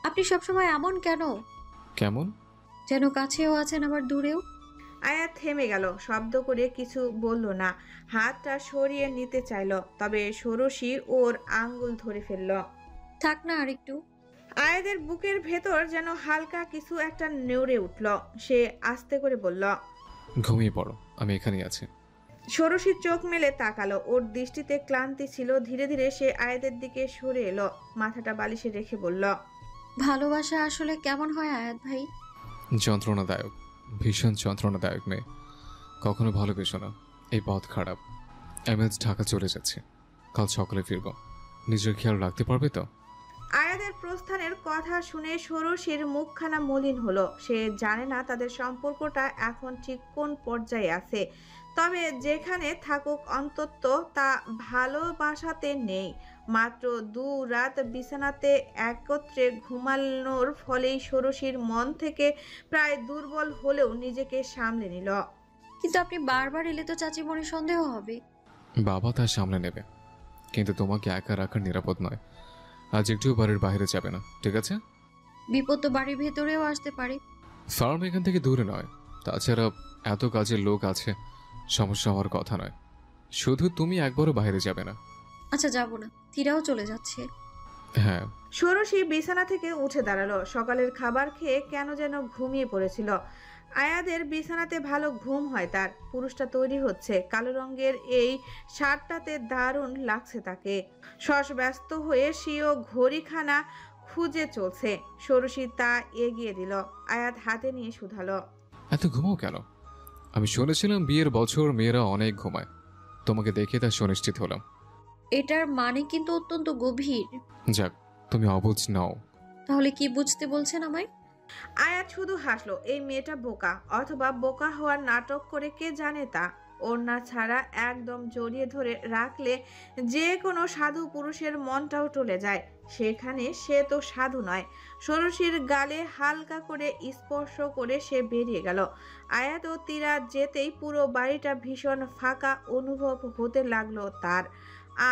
আপনি সবসময় এমন কেন? কেমন? যেন কাছেও আছেন আবার দূরেও। আয়াত থেমে গেল, শব্দ করে কিছু বলল না। হাতটা সরিয়ে নিতে চাইল, তবে ষোড়শী ওর আঙ্গুল ধরে ফেলল। থাক না আর একটু। আয়াদের বুকের ভেতর যেন হালকা কিছু একটা নেউড়ে উঠল। সে আস্তে করে বলল, ঘুমিয়ে পড়ো, আমি এখানেই আছি। ষোড়শী চোখ মেলে তাকালো। ওর দৃষ্টিতে ক্লান্তি ছিল। ধীরে ধীরে সে আয়াতের দিকে সরে এলো, মাথাটা বালিশে রেখে বলল, ভালোবাসা আসলে কেমন হয় আয়াত ভাই? যন্ত্রণাদায়ক, ভীষণ যন্ত্রণাদায়ক মেয়ে। কখনো ভালোবেসো না, এই পথ খারাপ। আমি আজ ঢাকা চলে যাচ্ছি, কাল সকালে ফিরব। নিজের খেয়াল রাখতে পারবে তো? আয়াদের প্রস্থানের কথা শুনে ষোড়শীর মুখখানা মলিন হলো। সে জানে না তাদের সম্পর্কটা এখন ঠিক কোন পর্যায়ে আছে, তবে যেখানে থাকুক অন্তত তা ভালোবাসাতে নেই। মাত্র 2 রাত বিছানাতে একত্রে ঘুমানোর ফলেই ষোড়শীর মন থেকে প্রায় দুর্বল হলেও নিজেকে সামলে নিল। কিন্তু আপনি বারবার এলে তো চাচিমণি সন্দেহ হবে। বাবা তার সামনে নেবে, কিন্তু তোমাকে একা রাখার নিরাপদ নয়। আজ একটুও বাড়ির বাইরে যাবে না, ঠিক আছে? বিপদ তো বাড়ির ভেতরেও আসতে পারে। ফার্ম এখান থেকে দূরে নয়, তাছাড়া এত কাজের লোক আছে, সমস্যা হওয়ার কথা নয়। শুধু তুমি একবারও বাইরে যাবে না। আচ্ছা যাব না, তীরাও চলে যাচ্ছে। হ্যাঁ। ষোড়শী বিছানা থেকে উঠে দাঁড়ালো। সকালের খাবার খেয়ে কেন যেন ঘুমিয়ে পড়েছিল। আয়াদের বিছানাতে ভালো ঘুম হয় তার। পুরুষটা তৈরি হচ্ছে। কালো রঙের এই শার্টটাতে দারুণ লাগছে তাকে। ব্যস্ত হয়ে সিও ঘড়িখানা খুঁজে চলছে। ষোড়শী তা এগিয়ে দিল। আয়াত হাতে নিয়ে শুধালো, এত ঘুমাও কেন? আমি শুনেছিলাম বিয়ের বছর মেয়েরা অনেক ঘুমায়, তোমাকে দেখে তা সুনিশ্চিত হলাম। এটার মানে কিন্তু অত্যন্ত গভীর। যাক, তুমি অবুঝ নাও। তাহলে কি বুঝতে বলছেন আমায়? আয়াত শুধু হাসলো। এই মেয়েটা বোকা, অথবা বোকা হওয়ার নাটক করে, কে জানে তা। ওড়না ছাড়া একদম জড়িয়ে ধরে রাখলে যে কোনো সাধু পুরুষের মনটাও টলে যায়। সেখানে সে তো সাধু নয়। ষোড়শীর গালে হালকা করে স্পর্শ করে সে বেরিয়ে গেল। আয়াত ও তীরা যেতেই পুরো বাড়িটা ভীষণ ফাঁকা অনুভব হতে লাগলো তার।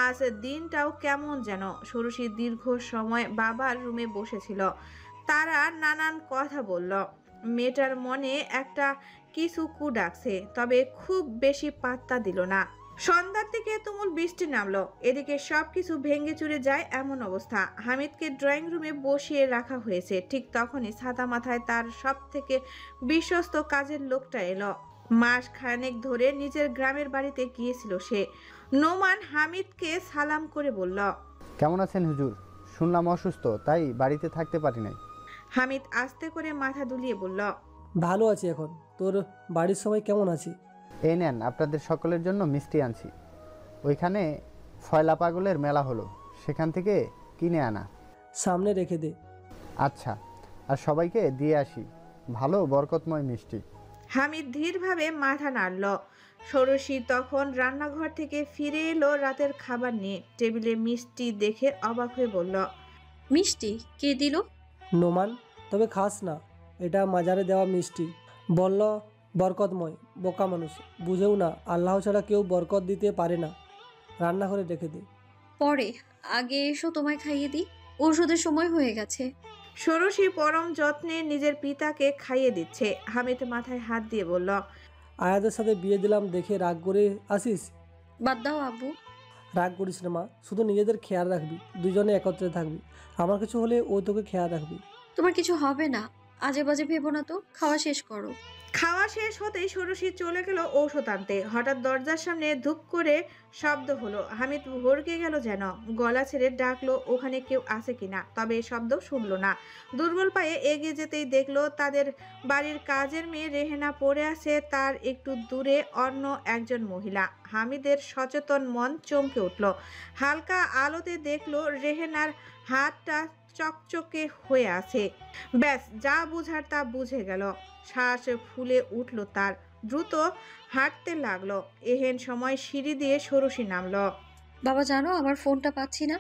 আজ দিনটাও কেমন যেন। ষোড়শী দীর্ঘ সময় বাবার রুমে বসেছিল। তারা নানান কথা বলল। মেয়েটার মনে একটা কিছু কু ডাকছে, তবে খুব বেশি পাত্তা দিল না। সন্ধ্যার দিকে তুমুল বৃষ্টি নামলো। এদিকে সবকিছু ভেঙে চুরে যায় এমন অবস্থা। হামিদকে ড্রয়িং রুমে বসিয়ে রাখা হয়েছে। ঠিক তখনই ছাতা মাথায় তার সব থেকে বিশ্বস্ত কাজের লোকটা এলো। মাস খানেক ধরে নিজের গ্রামের বাড়িতে গিয়েছিল সে। নোমান হামিদকে সালাম করে বলল, কেমন আছেন হুজুর? শুনলাম অসুস্থ, তাই বাড়িতে থাকতে পারি নাই। হামিদ আস্তে করে মাথা দুলিয়ে বলল, ভালো আছি এখন। তোর বাড়ির সবাই কেমন আছে? এই নেন, আপনাদের সকলের জন্য মিষ্টি আনছি। ওইখানে ফয়লা পাগলের মেলা হলো, সেখান থেকে কিনে আনা। সামনে রেখে দে। আচ্ছা, আর সবাইকে দিয়ে আসি। ভালো বরকতময় মিষ্টি। হামিদ ধীরভাবে মাথা নাড়ল। ষোড়শী তখন রান্নাঘর থেকে ফিরে এলো রাতের খাবার নিয়ে। টেবিলে মিষ্টি দেখে অবাক হয়ে বলল, মিষ্টি কে দিল? নোমান, তবে খাস না, এটা মাজারে দেওয়া মিষ্টি। বলল বরকতময়। বোকা মানুষ, বুঝেও না আল্লাহ ছাড়া কেউ বরকত দিতে পারে না। রান্নাঘরে রেখে দে। পরে, আগে এসো তোমায় খাইয়ে দিই। ঔষধের সময় হয়ে গেছে। ষোড়শী পরম যত্নে নিজের পিতাকে খাইয়ে দিচ্ছে। হামিদ মাথায় হাত দিয়ে বলল, আয়াদের সাথে বিয়ে দিলাম দেখে রাগ করে আসিস? বাদ দাও আব্বু। রাগ করিস না মা, শুধু নিজেদের খেয়াল রাখবি, দুজনে একত্রে থাকবি। আমার কিছু হলে ও তোকে খেয়াল রাখবি। তোমার কিছু হবে না, আজে বাজে ভেবো না তো। খাওয়া শেষ করো। খাওয়া শেষ হতেই ষোড়শী চলে গেল ঔষধ আনতে। হঠাৎ দরজার সামনে ধুপ করে শব্দ হলো। হামিদ ভড়কে গেল যেন। গলা ছেড়ে ডাকলো ওখানে কেউ আছে কিনা, তবে শব্দ শুনলো না। দুর্বল পায়ে এগিয়ে যেতেই দেখলো তাদের বাড়ির কাজের মেয়ে রেহেনা পড়ে আছে। তার একটু দূরে অন্য একজন মহিলা। হামিদের সচেতন মন চমকে উঠল। হালকা আলোতে দেখলো রেহেনার হাতটা চকচকে হয়ে আছে। ব্যাস, যা বুঝার তা বুঝে গেল। শ্বাস ফুলে উঠল তার। দ্রুত হাঁটতে লাগলো। এহেন সময় সিঁড়ি দিয়ে ষোড়শী নামলো। বাবা জানো আমার ফোনটা পাচ্ছি না।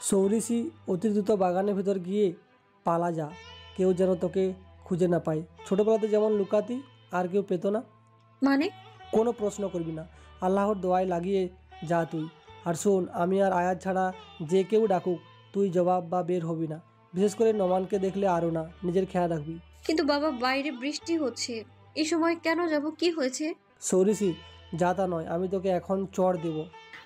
সৌরিসি, অতি দ্রুত বাগানের ভেতর গিয়ে পালা যা, কেউ যেন তোকে খুঁজে না পায়। ছোটোবেলাতে যেমন লুকাতি, আর কেউ পেত না। মানে? কোনো প্রশ্ন করবি না, আল্লাহর দোয়ায় লাগিয়ে যা তুই। আর শোন, আমি আর আয়াত ছাড়া যে কেউ ডাকুক, তুই জবাব বা বের হবি না। বিশেষ করে নোমানকে দেখলে আরও না, নিজের খেয়াল রাখবি। কিন্তু বাবা বাইরে বৃষ্টি হচ্ছে, এই সময় কেন যাব? কি হয়েছে? সৌরিসি, যা তা নয়, আমি তোকে এখন চড় দেব।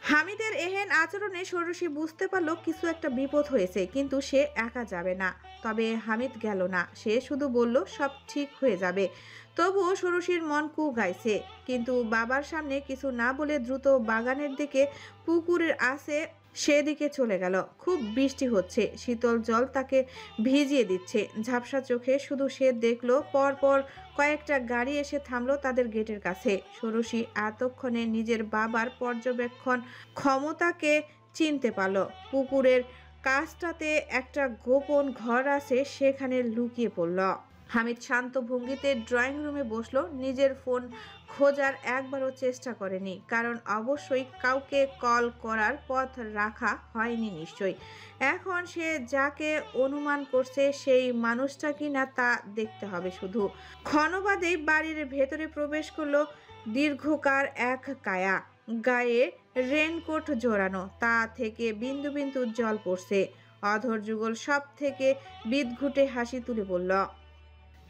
হামিদের এহেন আচরণে ষোড়শী বুঝতে পারলো কিছু একটা বিপদ হয়েছে, কিন্তু সে একা যাবে না। তবে হামিদ গেল না, সে শুধু বলল সব ঠিক হয়ে যাবে। তবুও ষোড়শীর মন কু গাইছে, কিন্তু বাবার সামনে কিছু না বলে দ্রুত বাগানের দিকে, পুকুরের আসে সেদিকে চলে গেল। খুব বৃষ্টি হচ্ছে, শীতল জল তাকে ভিজিয়ে দিচ্ছে। ঝাপসা চোখে শুধু সে দেখলো পরপর কয়েকটা গাড়ি এসে থামলো তাদের গেটের কাছে। ষোড়শী এতক্ষণে নিজের বাবার পর্যবেক্ষণ ক্ষমতাকে চিনতে পারল। পুকুরের কাছটাতে একটা গোপন ঘর আছে, সেখানে লুকিয়ে পড়ল। হামিদ শান্ত ভঙ্গিতে ড্রয়িং রুমে বসলো। নিজের ফোন খোঁজার একবারও চেষ্টা করেনি, কারণ অবশ্যই কাউকে কল করার পথ রাখা হয়নি নিশ্চয়ই। এখন সে যাকে অনুমান করছে সেই মানুষটা কিনা তা দেখতে হবে শুধু। ক্ষণবাদেই বাড়ির ভেতরে প্রবেশ করলো দীর্ঘকার এক কায়া। গায়ে রেনকোট জোড়ানো, তা থেকে বিন্দু বিন্দু জল পড়ছে। অধর যুগল সব থেকে বিদঘুটে হাসি তুলে বলল।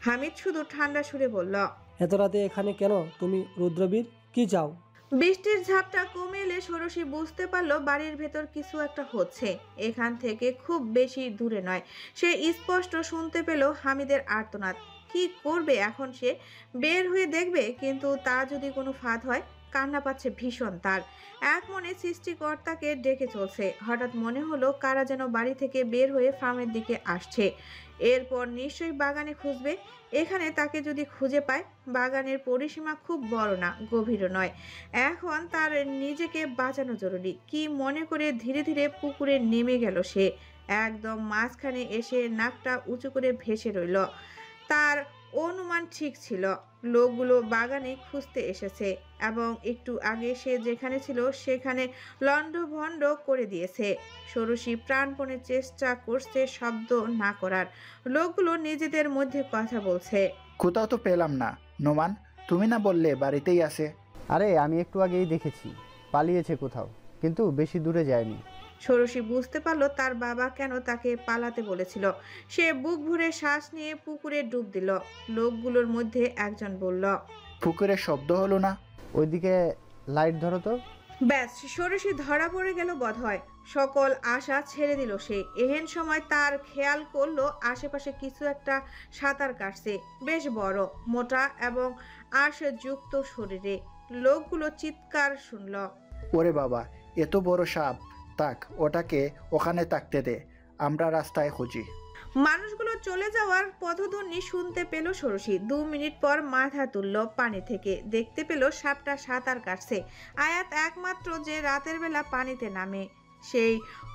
হামিদ শুধু ঠান্ডা সুরে বলল, এত রাতে এখানে কেন তুমি রুদ্রবীর? কি চাও? বৃষ্টির ঝাপটা কমে এলে ষোড়শী বুঝতে পারলো বাড়ির ভেতর কিছু একটা হচ্ছে। এখান থেকে খুব বেশি দূরে নয়। সে স্পষ্ট শুনতে পেল হামিদের আর্তনাদ। কি করবে এখন সে? বের হয়ে দেখবে, কিন্তু তা যদি কোনো ফাঁদ হয়? কান্না পাচ্ছে ভীষণ তার। এক মনে সৃষ্টিকর্তাকে ডেকে চলছে। হঠাৎ মনে হলো কারা যেন বাড়ি থেকে বের হয়ে ফার্মের দিকে আসছে। এরপর নিশ্চয়ই বাগানে খুঁজবে। এখানে তাকে যদি খুঁজে পায়। বাগানের পরিসীমা খুব বড় না, গভীরও নয়। এখন তার নিজেকে বাঁচানো জরুরি। কি মনে করে ধীরে ধীরে পুকুরে নেমে গেল সে। একদম মাঝখানে এসে নাকটা উঁচু করে ভেসে রইল। তার অনুমান ঠিক ছিল, লোকগুলো বাগানে খুঁজতে এসেছে এবং একটু আগে সে যেখানে ছিল সেখানে লণ্ডভণ্ড করে দিয়েছে। ষোড়শী প্রাণপণে চেষ্টা করছে শব্দ না করার। লোকগুলো নিজেদের মধ্যে কথা বলছে। কোথাও তো পেলাম না। নোমান, তুমি না বললে বাড়িতেই আছে? আরে আমি একটু আগেই দেখেছি, পালিয়েছে কোথাও, কিন্তু বেশি দূরে যায়নি। ষোড়শী বুঝতে পারলো তার বাবা কেন তাকে পালাতে বলেছিল। সে বুক ভরে শ্বাস নিয়ে পুকুরে ডুব দিল। লোকগুলোর মধ্যে একজন বলল, পুকুরে শব্দ হলো না? ওইদিকে লাইট ধরো তো। ব্যাস, ষোড়শী ধরা পড়ে গেল বোধহয়। সকল আশা ছেড়ে দিল সে। এহেন সময় তার খেয়াল করলো আশেপাশে কিছু একটা সাঁতার কাটছে, বেশ বড়, মোটা এবং আঁশযুক্ত শরীরে। লোকগুলো চিৎকার শুনল। ওরে বাবা, এত বড় সাপ! তাক, ওটাকে ওখানে থাকতে দে, আমরা রাস্তায় খুঁজি। মানুষগুলো চলে যাওয়ার পথধ্বনি শুনতে পেল ষোড়শী। 2 মিনিট পর মাথা তুলল পানি থেকে, দেখতে পেল সাপটা সাঁতার কাটছে। আয়াত একমাত্র যে রাতের বেলা পানিতে নামে, সেই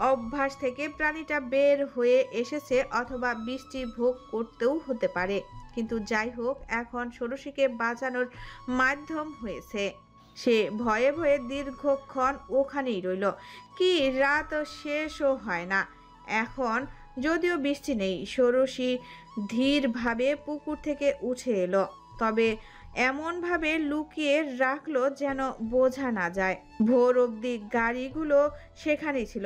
অভ্যাস থেকে প্রাণীটা বের হয়ে এসেছে, অথবা বৃষ্টি ভোগ করতেও হতে পারে। কিন্তু যাই হোক, এখন ষোড়শীকে বাঁচানোর মাধ্যম হয়েছে। সে ভয়ে ভয়ে দীর্ঘক্ষণ ওখানেই রইল। কি রাত শেষও হয় না এখন, যদিও বৃষ্টি নেই। ষোড়শী ধীরভাবে পুকুর থেকে উঠে এলো, তবে এমনভাবে লুকিয়ে রাখলো যেন বোঝা না যায়। ভোর অবধি গাড়িগুলো সেখানেই ছিল।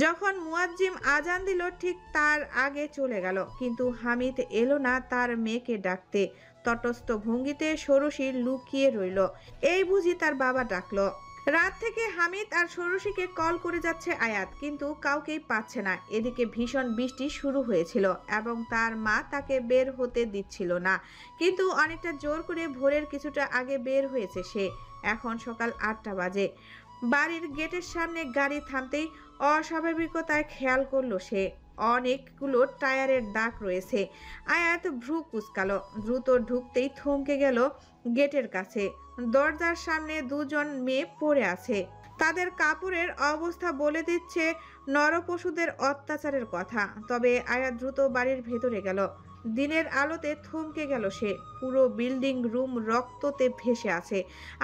যখন মুয়াজ্জিম আজান দিল ঠিক তার আগে চলে গেল, কিন্তু হামিদ এলো না তার মেয়েকে ডাকতে। তটস্থ ভঙ্গিতে ষোড়শী লুকিয়ে রইল। এই বুঝি তার বাবা ডাকলো। রাত থেকে হামিদ আর ষোড়শীকে কল করে যাচ্ছে আয়াত, কিন্তু কাউকেই পাচ্ছে না। এদিকে ভীষণ বৃষ্টি শুরু হয়েছিল এবং তার মা তাকে বের হতে দিচ্ছিল না, কিন্তু অনেকটা জোর করে ভোরের কিছুটা আগে বের হয়েছে সে। এখন সকাল 8টা বাজে। বাড়ির গেটের সামনে গাড়ি থামতেই অস্বাভাবিকতায় খেয়াল করলো সে। অনেকগুলো টায়ারের দাগ রয়েছে। আয়াত ভ্রু কুঁচকালো। দ্রুত ঢুকতেই থমকে গেল গেটের কাছে। দরজার সামনে 2 জন মেয়ে পড়ে আছে। তাদের কাপড়ের অবস্থা বলে দিচ্ছে নরপশুদের অত্যাচারের কথা। তবে আয়াত দ্রুত বাড়ির ভেতরে গেল। দিনের আলোতে থমকে গেল সে। পুরো বিল্ডিং রুম রক্ততে ভেসে আছে,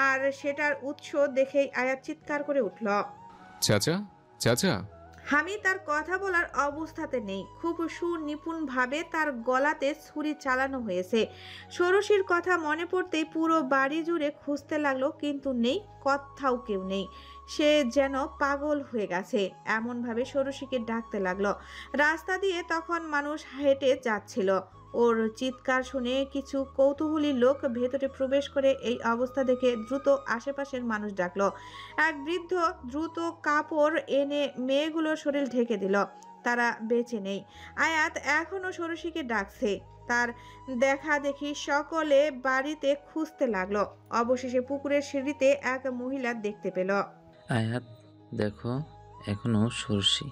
আর সেটার উৎস দেখেই আয়াত চিৎকার করে উঠল। চাচা, চাচা! হামিদ তার কথা বলার অবস্থাতে নেই। খুব সুনিপুণভাবে তার গলাতে ছুরি চালানো হয়েছে। ষোড়শীর কথা মনে পড়তেই পুরো বাড়ি জুড়ে খুঁজতে লাগলো, কিন্তু নেই, কোথাও কেউ নেই। সে যেন পাগল হয়ে গেছে। এমনভাবে ষোড়শীকে ডাকতে লাগলো। রাস্তা দিয়ে তখন মানুষ হেঁটে যাচ্ছিল। ওর চিৎকার শুনে কিছু কৌতূহলী লোক ভেতরে প্রবেশ করে এই অবস্থা দেখে দ্রুত আশেপাশের মানুষ ডাকলো। এক বৃদ্ধ দ্রুত কাপড় এনে মেয়েগুলোর শরীর ঢেকে দিল। তারা বেঁচে নেই। আয়াত এখনো ষোড়শীকে ডাকছে। তার দেখা দেখি সকলে বাড়িতে খুঁজতে লাগলো। অবশেষে পুকুরের সিঁড়িতে এক মহিলা দেখতে পেল। আয়াত দেখো, এখনো সরষি।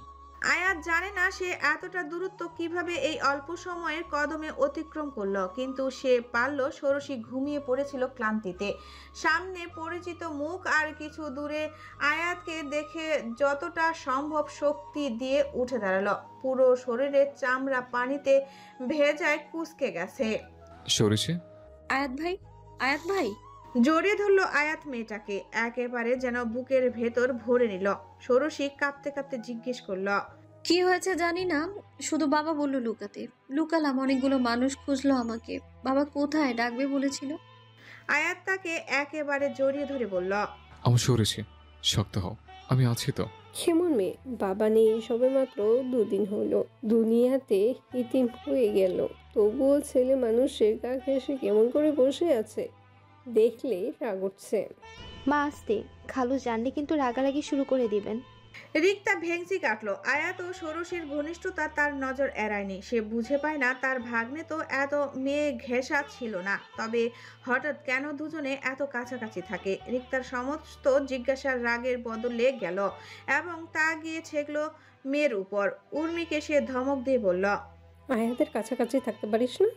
আয়াত জানে না সে এতটা দূরত্ব কিভাবে এই অল্প সময়ের কদমে অতিক্রম করলো, কিন্তু সে পারল। ষোড়শী ঘুমিয়ে পড়েছিল ক্লান্তিতে। সামনে পরিচিত মুখ আর কিছু দূরে আয়াতকে দেখে যতটা সম্ভব শক্তি দিয়ে উঠে দাঁড়ালো। পুরো শরীরের চামড়া পানিতে ভেজায় কুঁচকে গেছে। সরিষে, আয়াত ভাই, আয়াত ভাই। জড়িয়ে ধরলো আয়াত মেয়েটাকে, একেবারে যেন বুকের ভেতর ভরে নিল। ষোড়শী কাঁপতে কাঁপতে জিজ্ঞেস করলো, কি হয়েছে জানি না, শুধু বাবা বললো লুকাতে। লুকালাম, অনেকগুলো মানুষ খুঁজলো আমাকে। বাবা কোথায় ডাকবে বলেছিল। আয়াত তাকে একেবারে জড়িয়ে ধরে বলল, আমার সরিষে, শক্ত হও, আমি আছি তো। কেমন মেয়ে, বাবা নেই, সবে মাত্র 2 দিন হলো দুনিয়াতে ইতিম হয়ে গেল, তবুও ছেলে মানুষের গা ঘেঁষে কেমন করে বসে আছে, দেখলে রাগ উঠছে। মা আসতে, খালু জানলে কিন্তু রাগারাগি শুরু করে দিবেন। রিক্তা ভেংচি কাটলো। আয়াত ও ষোড়শীর ঘনিষ্ঠতা তার নজর এড়ায়নি। সে বুঝে পায় না তার ভাগ্নে তো এত মেয়ে ঘেঁষা ছিল না, তবে হঠাৎ কেন দুজনে এত কাছাকাছি থাকে। রিক্তার সমস্ত জিজ্ঞাসার রাগের বদলে গেল এবং তা গিয়ে ঠেকলো মেয়ের উপর। উর্মিকে সে ধমক দিয়ে বলল, আয়াতের কাছাকাছি থাকতে পারিস না,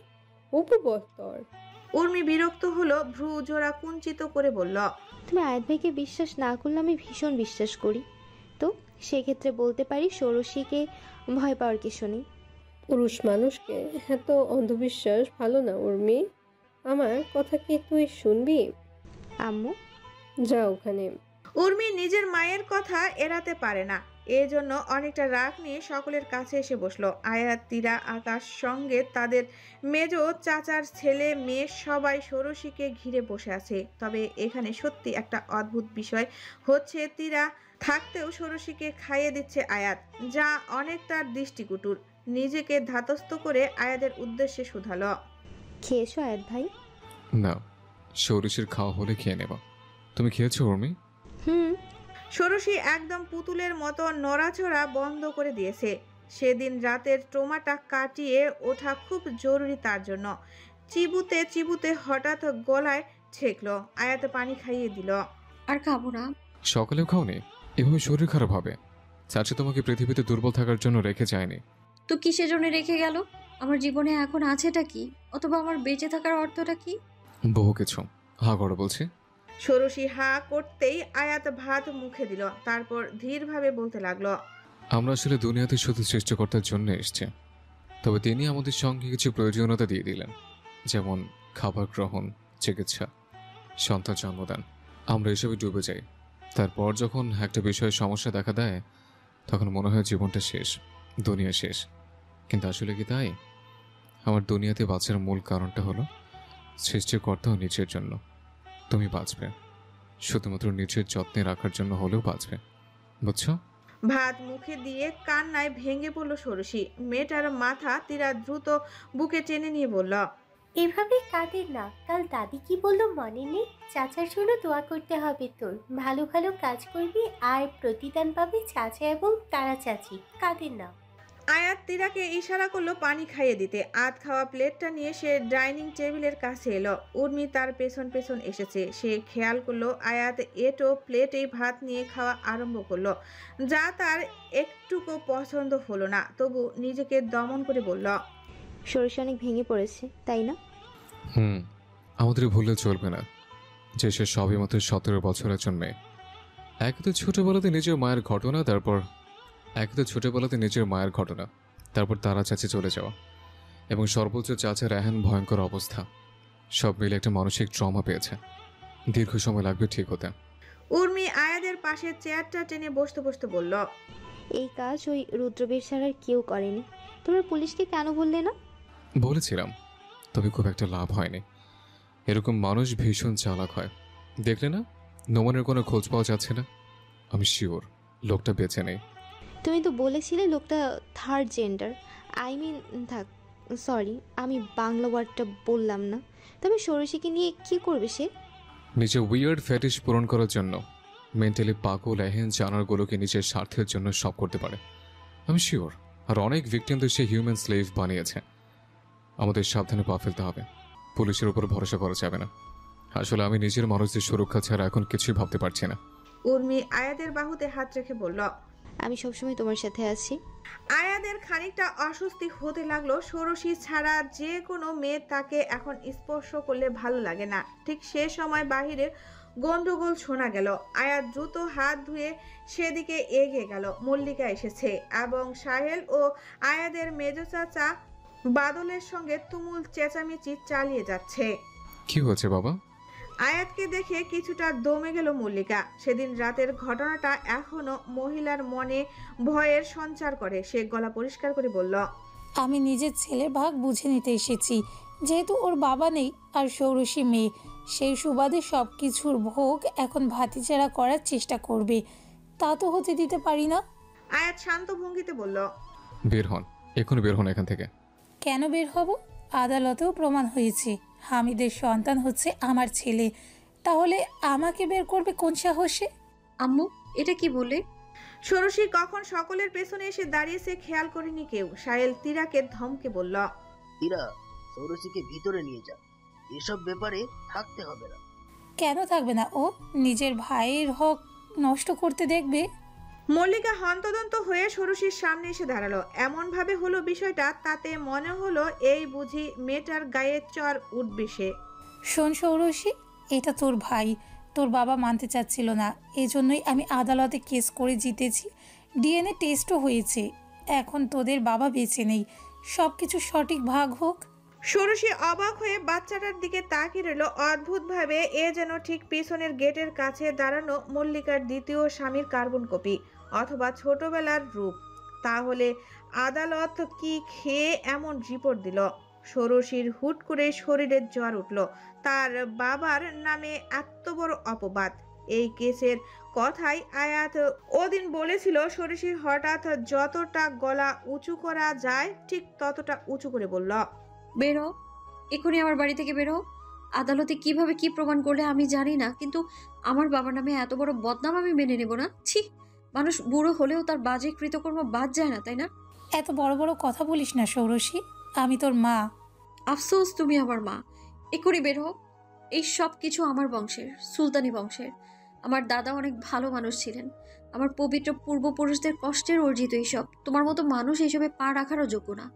উপবল তোর। উর্মি বিরক্ত হলো, ভ্রু জোড়া কুঞ্চিত করে বলল, তুমি আয়াত ভাইকে বিশ্বাস না করলে আমি ভীষণ বিশ্বাস করি। তো সেক্ষেত্রে বলতে পারি ষোড়শীকে ভয় পাওয়ার কিছু নেই। পুরুষ মানুষকে এত অন্ধবিশ্বাস ভালো না উর্মি, আমার কথা কি তুই শুনবি? আম্মু, যা ওখানে। উর্মি নিজের মায়ের কথা এড়াতে পারে না, এজন্য অনেকটা রাগ নিয়ে সকলের কাছে এসে বসলো। আয়াত, তীরা, আকাশ সঙ্গে তাদের মেজ চাচার ছেলে মেয়ে সবাই ষোড়শীকে ঘিরে বসে আছে। তবে এখানে সত্যি একটা অদ্ভুত বিষয় হচ্ছে, তীরা থাকতেও ষোড়শীকে খাইয়ে দিচ্ছে আয়াত, যা অনেকটা দৃষ্টিকটুর। নিজেকে ধাতস্থ করে আয়াতের উদ্দেশ্যে শুধালো, খেয়েছো আয়াত ভাই? না, সরিষের খাওয়া হলে খেয়ে নেবা। তুমি খেয়েছো উর্মি? হুম। ষোড়শী একদম পুতুলের মতো নড়াচড়া বন্ধ করে দিয়েছে। সেদিন রাতের ট্রমাটা কাটিয়ে ওঠা খুব জরুরি তার জন্য। চিবুতে চিবুতে হঠাৎ গলায় ঠেকলো। আয়াতে পানি খাইয়ে দিল। আর খাবো না। সকালেও খাওনি? এভাবে শরীর খারাপ হবে। চাচা তোমাকে পৃথিবীতে দুর্বল থাকার জন্য রেখে যায়নি। তো কিসের জন্য রেখে গেল? আমার জীবনে এখন আছেটা কি, অথবা আমার বেঁচে থাকার অর্থটা কি? বহু কিছু। হা করো বলছি। ষোড়শী হা করতেই আয়াত ভাত মুখে দিল, তারপর ধীরভাবে বলতে লাগলো, আমরা আসলে দুনিয়াতে শুধু সৃষ্টিকর্তার জন্য এসেছি, তবে তিনি আমাদের সঙ্গে কিছু প্রয়োজনীয়তা দিয়ে দিলেন, যেমন খাবার গ্রহণ, চিকিৎসা, সন্তান জন্মদান। আমরা এসবে ডুবে যাই। তারপর যখন একটা বিষয়ে সমস্যা দেখা দেয়, তখন মনে হয় জীবনটা শেষ, দুনিয়া শেষ। কিন্তু আসলে কি তাই? আমার দুনিয়াতে বাঁচার মূল কারণটা হলো সৃষ্টিকর্তা ও নিজের জন্য। তুমি বাঁচবে, শুধুমাত্র নিজের যত্নে রাখার জন্য হলেও বাঁচবে, বুঝছো? ভাত মুখে দিয়ে কান্নায় ভেঙে পড়ল ষোড়শী। মেয়েটার মাথা তীরা দ্রুত বুকে টেনে নিয়ে বলল, এভাবে কাঁদে না, কাল দাদি কি বললো মনে নেই? চাচার জন্য দোয়া করতে হবে তোর, ভালো ভালো কাজ করবি আর প্রতিদান পাবে চাচা এবং তারা চাচি, কাঁদে না। আয়াত তীরাকে ইশারা করলো পানি খাইয়ে দিতে। আধ খাওয়া প্লেটটা নিয়ে সে ডাইনিং টেবিলের কাছে এলো। উর্মি তার পেছন পেছন এসেছে। সে খেয়াল করলো আয়াত এটো প্লেটেই ভাত নিয়ে খাওয়া আরম্ভ করলো, যা তার একটুকু পছন্দ হলো না। তবু নিজেকে দমন করে বলল, সরিষা অনেক ভেঙে পড়েছে, তাই না? আমাদের ভুলে চলবে না যে সে সবে মাত্র 17 বছরের একজন মেয়ে। একে তো ছোটবেলাতে নিজের মায়ের ঘটনা, তারপর তারা চাচি চলে যাওয়া, এবং সর্বোচ্চ চাচার এহেন ভয়ঙ্কর অবস্থা, সব মিলে একটা মানসিক ট্রমা পেয়েছে। দীর্ঘ সময় লাগবে ঠিক হতে। উর্মি আয়াদের পাশে চেয়ারটা টেনে বসতে বসতে বলল, এই কাজ ওই রুদ্রবীর ছাড়া আর কেউ করেনি। তোমরা পুলিশকে কেন বললে না? বলেছিলাম, তবে খুব একটা লাভ হয়নি। এরকম মানুষ ভীষণ চালাক হয়। দেখলে না, নোমানের কোনো খোঁজ পাওয়া যাচ্ছে না। আমি শিওর লোকটা বেঁচে নেই। তুমি তো বলেছিলে লোকটা থার্ড জেন্ডার, আই মিন থাক সরি আমি বাংলা ওয়ার্ডটা বললাম না। তবে ষোড়শীকে নিয়ে কি করবে সে? নিজের উইয়ার্ড ফ্যাটিশ পূরণ করার জন্য মেন্টালি পাগল এহেন জানারগুলোকে নিজের স্বার্থের জন্য সব করতে পারে আমি শিওর। আর অনেক ভিকটিমদের সে হিউম্যান স্লেভ বানিয়েছে। আমাদের সাবধানে পা ফেলতে হবে, পুলিশের উপর ভরসা করা যাবে না। আসলে আমি নিজের মানুষদের সুরক্ষা ছাড়া এখন কিছুই ভাবতে পারছি না। উর্মি আয়াদের বাহুতে হাত রেখে বলল, আমি সবসময় তোমার সাথে আছি। আয়াদের খানিকটা অস্বস্তি হতে লাগলো। ষোড়শী ছাড়া যে কোনো মেয়ে তাকে এখন স্পর্শ করলে ভালো লাগে না। ঠিক সে সময় বাহিরে গন্ডগোল শোনা গেল। আয়াত দ্রুত হাত ধুয়ে সেদিকে এগিয়ে গেল। মল্লিকা এসেছে এবং সাহেল ও আয়াদের মেজ চাচা বাদলের সঙ্গে তুমুল চেঁচামেচি চালিয়ে যাচ্ছে। কি হয়েছে বাবা? আয়াতকে দেখে কিছুটা দমে গেল মল্লিকা। সেদিন রাতের ঘটনাটা এখনো মহিলার মনে ভয়ের সঞ্চার করে। সে গলা পরিষ্কার করে বলল, আমি নিজের ছেলের ভাগ বুঝে নিতে এসেছি। যেহেতু ওর বাবা নেই আর ষোড়শী মেয়ে, সেই সুবাদে সব কিছুর ভোগ এখন ভাতিজারা করার চেষ্টা করবে, তা তো হতে দিতে পারি না। আয়াত শান্ত ভঙ্গিতে বলল, বের হন, এখনই বের হন এখান থেকে। কেন বের হব? আদালতেও প্রমাণ হয়েছে হামিদের সন্তান হচ্ছে আমার ছেলে, তাহলে আমাকে বের করবে কোন সাহসে? আম্মু এটা কি বলে? ষোড়শী কখন সকলের পেছনে এসে দাঁড়িয়েছে খেয়াল করেনি কেউ। সাহেল তীরাকে ধমকে বলল, তীরা, ষোড়শীকে ভিতরে নিয়ে যা, এসব ব্যাপারে থাকতে হবে না। কেন থাকবে না? ও নিজের ভাইয়ের হক নষ্ট করতে দেখবে? মল্লিকা হন্তদন্ত হয়ে ষোড়শীর সামনে এসে দাঁড়ালো। এমন ভাবে হলো বিষয়টা, তাতে মনে হলো এই বুঝি মেয়েটার গায়ে চর উঠবে সে। শোন ষোড়শী, এটা তোর ভাই, তোর বাবা মানতে চাচ্ছিল না, এজন্যই আমি আদালতে কেস করে জিতেছি। ডিএনএ টেস্টও হয়েছে, এখন তোদের বাবা বেঁচে নেই, সব কিছু সঠিক ভাগ হোক। ষোড়শী অবাক হয়ে বাচ্চাটার দিকে তাকিয়ে রইল অদ্ভুতভাবে। এ যেন ঠিক পিছনের গেটের কাছে দাঁড়ানো মল্লিকার দ্বিতীয় স্বামীর কার্বন কপি, অথবা ছোটবেলার রূপ। তাহলে আদালত কি খেয়ে এমন রিপোর্ট দিল? ষোড়শীর হুট করে শরীরের জ্বর উঠল। তার বাবার নামে এত বড় অপবাদ। এই কেসের কথাই আয়াত ওদিন বলেছিল। ষোড়শীর হঠাৎ যতটা গলা উঁচু করা যায় ঠিক ততটা উঁচু করে বলল, বের হও, এখনই আমার বাড়ি থেকে বের হও। আদালতে কিভাবে কি প্রমাণ করলে আমি জানি না, কিন্তু আমার বাবার নামে এত বড় বদনাম আমি মেনে নেব না। ছি, মানুষ বুড়ো হলেও তার বাজে কৃতকর্ম বাদ যায় না, তাই না? এত বড় বড় কথা বলিস না ষোড়শী, আমি তোর মা। আফসোস তুমি আমার মা। এখনই বের হও। এই সব কিছু আমার বংশের, সুলতানি বংশের। আমার দাদা অনেক ভালো মানুষ ছিলেন। আমার পবিত্র পূর্বপুরুষদের কষ্টের অর্জিত এইসব। তোমার মতো মানুষ এইসবে পা রাখারও যোগ্য না।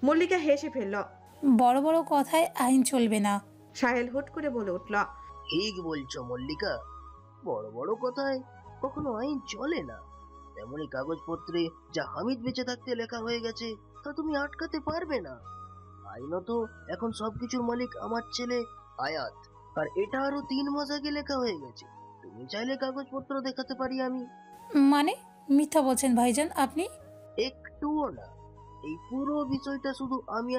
মল্লিকা হেসে ফেলল। বড় বড় কথায় আইন চলবে না। সাহেল হুট করে বলে উঠল, ঠিক বলছো মল্লিকা, বড় বড় কথায় কখনো আইন চলে না। তেমনি কাগজপত্রে যা হামিদ বেঁচে থাকতে লেখা হয়ে গেছে তা তুমি আটকাতে পারবে না। আইনত এখন সবকিছুর মালিক আমার ছেলে আয়াত, আর এটা আরো 3 মাস আগে লেখা হয়ে গেছে। তুমি চাইলে কাগজপত্র দেখাতে পারি আমি। মানে মিথ্যা বলছেন ভাইজান আপনি? একটুও না, এই পুরো বিষয়টা শুধু আমি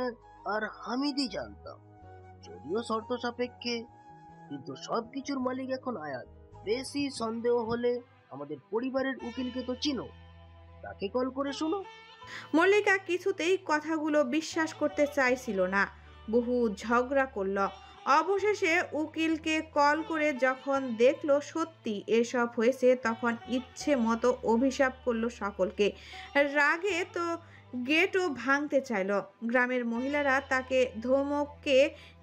আর হামিদই জানতাম, যদিও শর্ত সাপেক্ষে, কিন্তু সবকিছুর মালিক এখন আয়াত। বেশি সন্দেহ হলে আমাদের পরিবারের উকিলকে তো চিনো, তাকে কল করে শোনো। মল্লিকা কিছুতেই কথাগুলো বিশ্বাস করতে চাইছিল না। বহু ঝগড়া করল। অবশেষে উকিলকে কল করে যখন দেখলো সত্যি এসব হয়েছে, তখন ইচ্ছে মতো অভিশাপ করলো সকলকে। রাগে তো গেটও ভাঙতে চাইল। গ্রামের মহিলারা তাকে ধমকে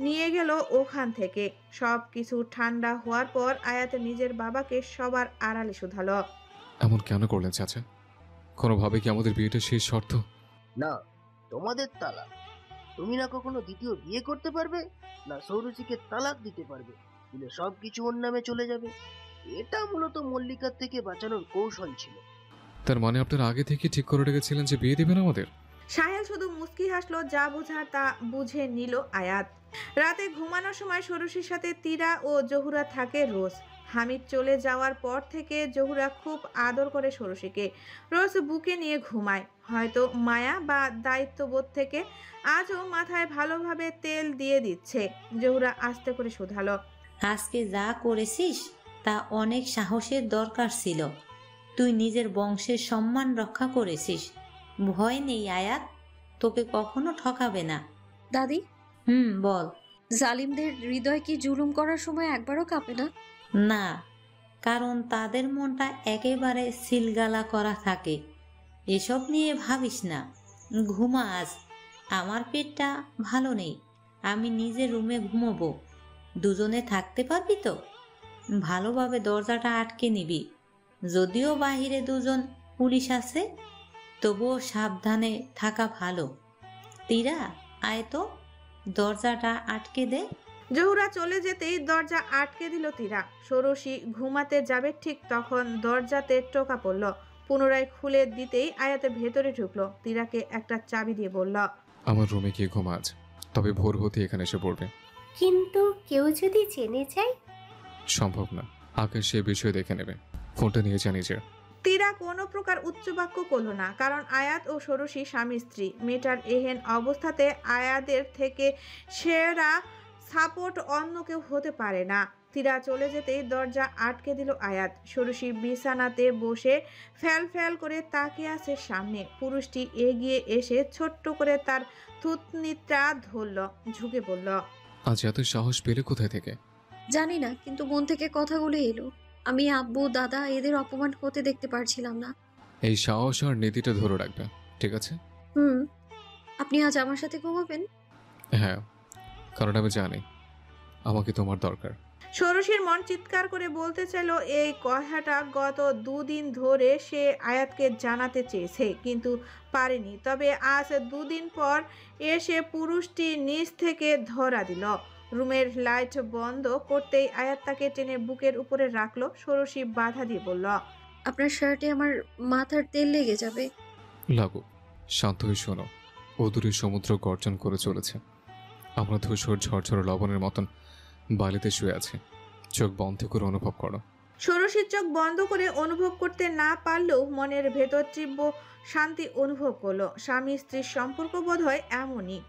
নিয়ে গেল ওখান থেকে। সব কিছু ঠান্ডা হওয়ার পর আয়াত নিজের বাবাকে সবার আড়ালে শুধালো, এমন কেন করলেন চাচা? কোনোভাবে কি আমাদের বিয়েটা শেষ শর্ত? না, তোমাদের তালাক। তুমি না কখনো দ্বিতীয় বিয়ে করতে পারবে, না সৌরসীকে তালাক দিতে পারবে, দিলে সবকিছু ওর নামে চলে যাবে। এটা মূলত মল্লিকার থেকে বাঁচানোর কৌশল ছিল। তার মানে আপনারা আগে থেকে ঠিক করে রেখেছিলেন যে বিয়ে দেবেন আমাদের? সাহেল শুধু মুস্কি হাসলো। যা বোঝার তা বুঝে নিল আয়াত। রাতে ঘুমানোর সময় ষোড়শীর সাথে তীরা ও জহুরা থাকে রোজ। হামিদ চলে যাওয়ার পর থেকে জহুরা খুব আদর করে ষোড়শীকে। রোজ বুকে নিয়ে ঘুমায়, হয়তো মায়া বা দায়িত্ববোধ থেকে। আজও মাথায় ভালোভাবে তেল দিয়ে দিচ্ছে। জহুরা আস্তে করে শুধালো, আজকে যা করেছিস তা অনেক সাহসের দরকার ছিল। তুই নিজের বংশের সম্মান রক্ষা করেছিস। ভয় নেই আয়াত, তোকে কখনো ঠকাবে না। দাদি, বল। জালিমদের হৃদয় কি জুলুম করার সময় একবারও কাঁপে না? না, কারণ তাদের মনটা একেবারে সিলগালা করা থাকে। এসব নিয়ে ভাবিস না, ঘুমা আজ। আমার পেটটা ভালো নেই, আমি নিজের রুমে ঘুমোবো। দুজনে থাকতে পারবি তো? ভালোভাবে দরজাটা আটকে নিবি। যদিও বাহিরে দুজন পুলিশ আছে, তবুও সাবধানে থাকা ভালো। তীরা, আয় তো, দরজাটা আটকে দে। জহুরা চলে যেতেই দরজা আটকে দিল তীরা। ষোড়শী ঘুমাতে যাবে ঠিক তখন দরজাতে টোকা পড়ল। পুনরায় খুলে দিতেই আয়াতে ভেতরে ঢুকলো। তীরাকে একটা চাবি দিয়ে বলল, আমার রুমে গিয়ে ঘুমা আজ, তবে ভোর হতে এখানে এসে পড়বে। কিন্তু কেউ যদি জেনে যায়? সম্ভব না, আকাশ সে বিষয় দেখে নেবে। ফোনটা নিয়ে যা নিজের। তীরা কোনো প্রকার উচ্চবাক্য করল না, কারণ আয়াত ও ষোড়শী স্বামী স্ত্রী। মেয়েটার এহেন অবস্থাতে আয়াদের থেকে সেরা সাপোর্ট অন্য কেউ হতে পারে না। তীরা চলে যেতেই দরজা আটকে দিল আয়াত। ষোড়শী বিছানাতে বসে ফ্যাল ফ্যাল করে তাকিয়ে আছে সামনে। পুরুষটি এগিয়ে এসে ছোট্ট করে তার থুতনিটা ধরল, ঝুঁকে পড়ল। আজ এত সাহস পেলে কোথায় থেকে? জানি না, কিন্তু মন থেকে কথাগুলো এলো। আমি আব্বু দাদা এদের অপমান হতে দেখতে পারছিলাম না। এই সাহস আর নীতিটা ধরে রাখবে, ঠিক আছে? আপনি আজ আমার সাথে ঘুমাবেন? হ্যাঁ, কারণ আমি জানি আমাকে তোমার দরকার। ষোড়শীর মন চিৎকার করে বলতে চাইল এই কথাটা গত দুদিন ধরে সে আয়াতকে জানাতে চেয়েছে, কিন্তু পারেনি। তবে আজ দুদিন পর এসে পুরুষটি নিচ থেকে ধরা দিল। রুমের লাইট বন্ধ করতেই আয়াত তাকে টেনে বুকের উপরে রাখলো। ষোড়শী বাধা দিয়ে বলল, আপনার শার্টে আমার মাথার তেল লেগে যাবে। লাগু, শান্ত হয়ে শোনো। অদূরে সমুদ্র গর্জন করে চলেছে। আমরা ধূসর ঝরঝর লবণের মতন বালিতে শুয়ে আছি। চোখ বন্ধ করে অনুভব করো। ষোড়শীর চোখ বন্ধ করে অনুভব করতে না পারলেও মনের ভেতর তীব্র শান্তি অনুভব করলো। স্বামী স্ত্রীর সম্পর্ক বোধ হয় এমনই,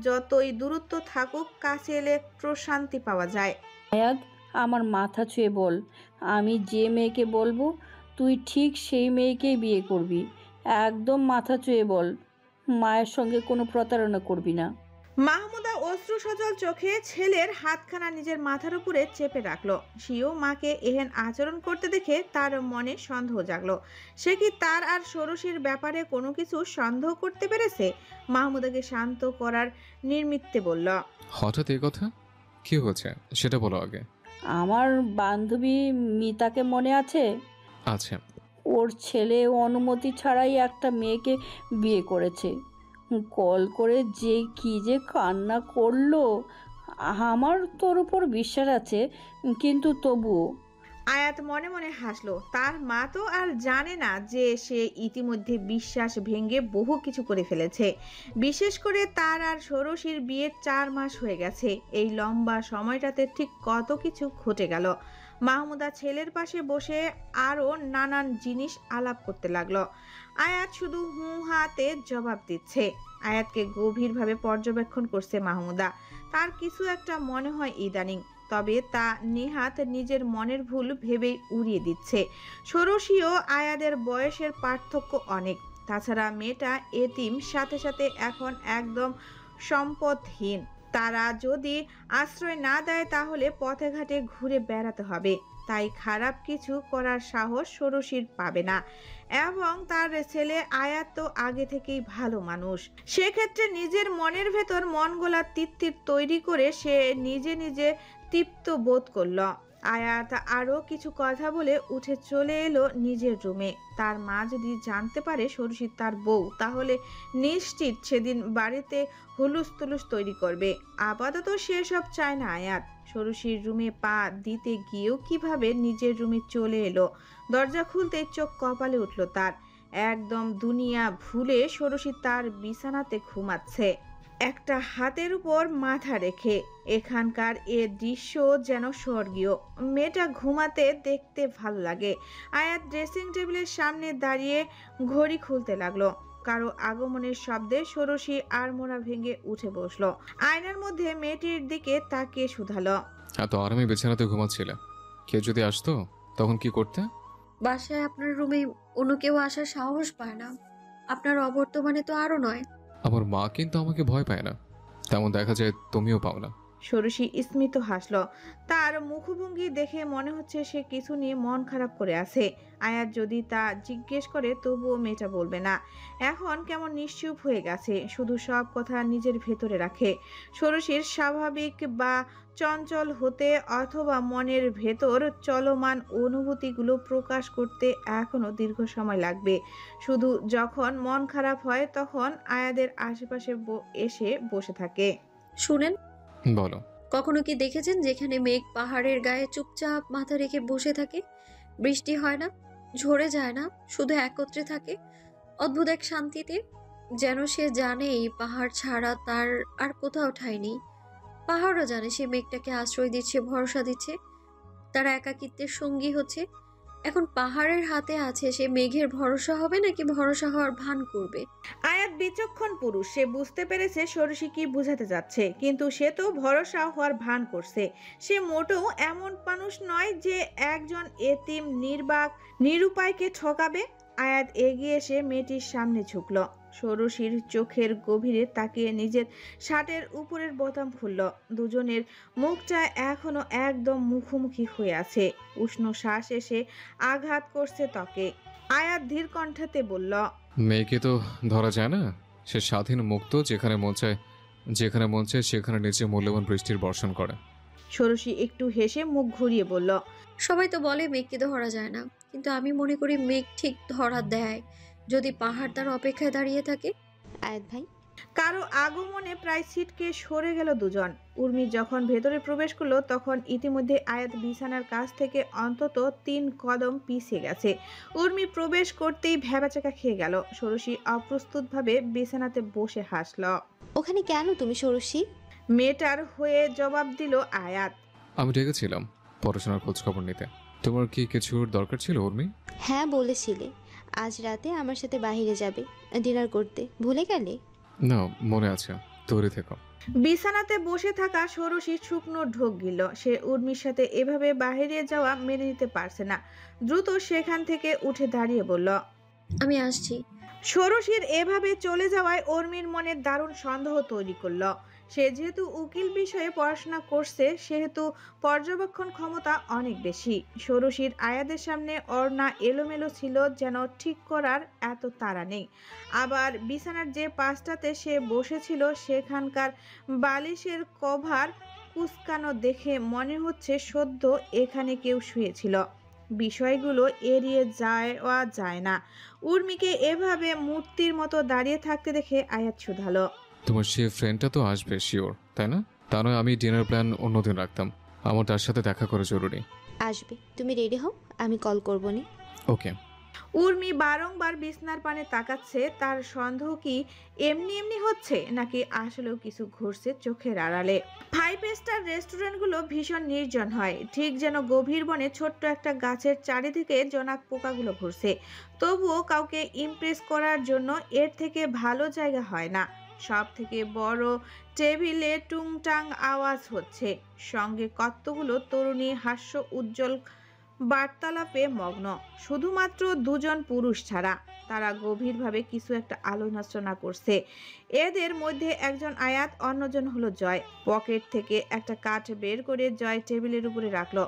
যতই দূরত্ব থাকুক কাছে এলে প্রশান্তি পাওয়া যায়। আয়াত, আমার মাথা ছুঁয়ে বল, আমি যে মেয়েকে বলবো তুই ঠিক সেই মেয়েকেই বিয়ে করবি। একদম মাথা ছুঁয়ে বল, মায়ের সঙ্গে কোনো প্রতারণা করবি না। মাহমুদা অশ্রু সজল চোখে ছেলের হাতখানা নিজের মাথার উপরে চেপে রাখলো। সেও মাকে এহেন আচরণ করতে দেখে তার মনে সন্দেহ জাগলো। সে কি তার আর ষোড়শীর ব্যাপারে কোনো কিছু সন্দেহ করতে পেরেছে? মাহমুদাকে শান্ত করার নির্মিত্তে বলল, হঠাৎ এই কথা কি হয়েছে সেটা বলো আগে। আমার বান্ধবী মিতাকে মনে আছে? আছে। ওর ছেলে অনুমতি ছাড়াই একটা মেয়েকে বিয়ে করেছে। কল করে যে কান্না করলো। আমার তোর উপর বিশ্বাস আছে, কিন্তু তবুও। আয়াত মনে মনে হাসলো। তার মা তো আর জানে না যে সে ইতিমধ্যে বিশ্বাস ভেঙে বহু কিছু করে ফেলেছে। বিশেষ করে তার আর ষোড়শীর বিয়ের 4 মাস হয়ে গেছে। এই লম্বা সময়টাতে ঠিক কত কিছু ঘটে গেল। মাহমুদা ছেলের পাশে বসে আরও নানান জিনিস আলাপ করতে লাগলো। আয়াত শুধু হু হাতে জবাব দিচ্ছে। আয়াতকে গভীরভাবে পর্যবেক্ষণ করছে মাহমুদা। তার কিছু একটা মনে হয় ইদানিং, তবে তা নেহাত নিজের মনের ভুল ভেবেই উড়িয়ে দিচ্ছে। ষোড়শীও আয়াদের বয়সের পার্থক্য অনেক। তাছাড়া মেয়েটা এতিম, সাথে সাথে এখন একদম সম্পদহীন। তারা যদি আশ্রয় না দেয় তাহলে পথে ঘাটে ঘুরে বেড়াতে হবে। তাই খারাপ কিছু করার সাহস ষোড়শীর পাবে না। এবং তার ছেলে আয়াত তো আগে থেকেই ভালো মানুষ। সেক্ষেত্রে নিজের মনের ভেতর মন গোলার তিত্তির তৈরি করে সে নিজে নিজে তৃপ্ত বোধ করল। আয়াত আরও কিছু কথা বলে উঠে চলে এলো নিজের রুমে। তার মা যদি জানতে পারে ষোড়শী তার বউ, তাহলে নিশ্চিত সেদিন বাড়িতে হুলুস-তুলুস তৈরি করবে। আপাতত সেসব চায় না আয়াত। ষোড়শীর রুমে পা দিতে গিয়েও কিভাবে নিজের রুমে চলে এলো। দরজা খুলতে চোখ কপালে উঠল তার। একদম দুনিয়া ভুলে ষোড়শী তার বিছানাতে ঘুমাচ্ছে, একটা হাতের উপর মাথা রেখে। এখানকার এ দৃশ্য যেন স্বর্গীয়। মেয়েটা ঘুমাতে দেখতে ভালো লাগে। আয়াত ড্রেসিং টেবিলের সামনে দাঁড়িয়ে ঘড়ি খুলতে লাগলো। কারো আগমনের শব্দে ষোড়শী আড়মোড়া ভেঙে উঠে বসলো। আয়নার মধ্যে মেয়েটির দিকে তাকিয়ে শুধালো, এত আরামে বিছানাতে ঘুমাচ্ছিলে, কেউ যদি আসতো তখন কি করতে? বাসায় আপনার রুমে অন্য কেউ আসার সাহস পায় না, আপনার অবর্তমানে তো আরো নয়। আমার মা কিন্তু আমাকে ভয় পায় না, তেমন দেখা যায় তুমিও পাও না। ষোড়শী স্মিত হাসলো। তার মুখভঙ্গি দেখে মনে হচ্ছে সে কিছু নিয়ে মন খারাপ করে আছে। আয়াত যদি তা জিজ্ঞেস করে তবুও মেয়েটা বলবে না। এখন কেমন নিশ্চুপ হয়ে গেছে, শুধু সব কথা নিজের ভেতরে রাখে। ষোড়শীর স্বাভাবিক বা চঞ্চল হতে অথবা মনের ভেতর চলমান অনুভূতিগুলো প্রকাশ করতে এখনো দীর্ঘ সময় লাগবে। শুধু যখন মন খারাপ হয় তখন আয়াদের আশেপাশে এসে বসে থাকে। শুনেন, বলো। কখনো কি দেখেছেন যেখানে মেঘ পাহাড়ের গায়ে চুপচাপ মাথা রেখে বসে থাকে? বৃষ্টি হয় না, ঝরে যায় না, শুধু একত্রে থাকে অদ্ভুত এক শান্তিতে, যেন সে জানে এই পাহাড় ছাড়া তার আর কোথাও ঠাঁই নেই। পাহাড়ও জানে সে মেঘটাকে আশ্রয় দিচ্ছে, ভরসা দিচ্ছে, তার একাকিত্বের সঙ্গী হচ্ছে। এখন পাহাড়ের হাতে আছে সে মেঘের ভরসা হবে নাকি ভরসা হওয়ার ভান করবে। আয়াত বিচক্ষণ পুরুষ, সে বুঝতে পেরেছে ষোড়শী কি বুঝাতে যাচ্ছে, কিন্তু সে তো ভরসা হওয়ার ভান করছে। সে মোটেও এমন মানুষ নয় যে একজন এতিম নির্বাক নিরুপায়কে ঠকাবে। আয়াত এগিয়ে এসে মেয়েটির সামনে ঝুঁকল। ষোড়শীর চোখের গভীরে তাকিয়ে নিজের শার্টের উপরের বোতাম খুলল। দুজনের মুখটা এখনো একদম মুখোমুখি হয়ে আছে। উষ্ণ শ্বাস এসে আঘাত করছে ত্বকে। আয়াত ধীর কণ্ঠাতে বলল, মেয়েকে তো ধরা যায় না, সে স্বাধীন মুক্ত, যেখানে মন চায় সেখানে নিচে মূল্যবান বৃষ্টির বর্ষণ করে। ষোড়শী একটু হেসে মুখ ঘুরিয়ে বলল, সবাই তো বলে মেঘকে ধরা যায় না, কিন্তু আমি মনে করি মেঘ ঠিক ধরা দেয় যদি পাহাড় তার অপেক্ষায় দাঁড়িয়ে থাকে। আয়াত ভাই, কারো আগমনে প্রায় ছিটকে সরে গেল দুজন। উর্মি যখন ভেতরে প্রবেশ করলো তখন ইতিমধ্যে আয়াত বিছানার কাছ থেকে অন্তত 3 কদম পিছিয়ে গেছে। উর্মি প্রবেশ করতেই ভ্যাবাচাকা খেয়ে গেল। ষোড়শী অপ্রস্তুতভাবে বিছানাতে বসে হাসল। ওখানে কেন তুমি ষোড়শী? মেয়েটার হয়ে জবাব দিল আয়াত। আমি ডেকেছিলাম পড়াশোনার খোঁজ খবর নিতে। তোমার কি কিছুর দরকার ছিল উর্মি? হ্যাঁ, বলেছিলে আজ রাতে আমার সাথে বাইরে যাবে ডিনার করতে, ভুলে গেলে? না, মনে আছে, তৈরি থেকো। বিছানাতে বসে থাকা ষোড়শী শুকনো ঢোক গিলল। সে উর্মির সাথে এভাবে বাইরে যাওয়া মেনে নিতে পারছে না। দ্রুত সেখান থেকে উঠে দাঁড়িয়ে বলল, আমি আসছি। ষোড়শীর এভাবে চলে যাওয়ায় উর্মির মনে দারুণ সন্দেহ তৈরি করলো। সে যেহেতু উকিল বিষয়ে পড়াশোনা করছে সেহেতু পর্যবেক্ষণ ক্ষমতা অনেক বেশি। ষোড়শীর আয়াদের সামনে ওড়না এলোমেলো ছিল, যেন ঠিক করার এত তাড়া নেই। আবার বিছানার যে পাশটাতে সে বসেছিল সেখানকার বালিশের কভার কুঁচকানো দেখে মনে হচ্ছে সদ্য এখানে কেউ শুয়েছিল। বিষয়গুলো এড়িয়ে যাওয়া যায় না। উর্মিকে এভাবে মূর্তির মতো দাঁড়িয়ে থাকতে দেখে আয়াত শুধালো, তোমার সে ফ্রেন্ডটা তো আসবে শিওর, তাই না? তা নয় আমি ডিনার প্ল্যান অন্যদিন রাখতাম, আমার তার সাথে দেখা করা জরুরি। আসবে, তুমি রেডি হও, আমি কল করবো নি। ওকে। উর্মি বারংবার বিছনার পানে তাকাচ্ছে। তার সন্দেহ কি এমনি এমনি হচ্ছে নাকি আসলেও কিছু ঘটছে চোখের আড়ালে। 5 স্টার রেস্টুরেন্টগুলো ভীষণ নির্জন হয়, ঠিক যেন গভীর বনে ছোট্ট একটা গাছের চারিদিকে জোনাক পোকাগুলো ঘুরছে। তবুও কাউকে ইমপ্রেস করার জন্য এর থেকে ভালো জায়গা হয় না। সব থেকে বড় টেবিলে টুংটাং আওয়াজ হচ্ছে, সঙ্গে কতগুলো তরুণী হাস্য উজ্জ্বল বার্তালাপে মগ্ন, শুধুমাত্র 2 জন পুরুষ ছাড়া। তারা গভীরভাবে কিছু একটা আলোচনা করছে। এদের মধ্যে একজন আয়াত, অন্যজন হলো জয়। পকেট থেকে একটা কাঠ বের করে জয় টেবিলের উপরে রাখলো।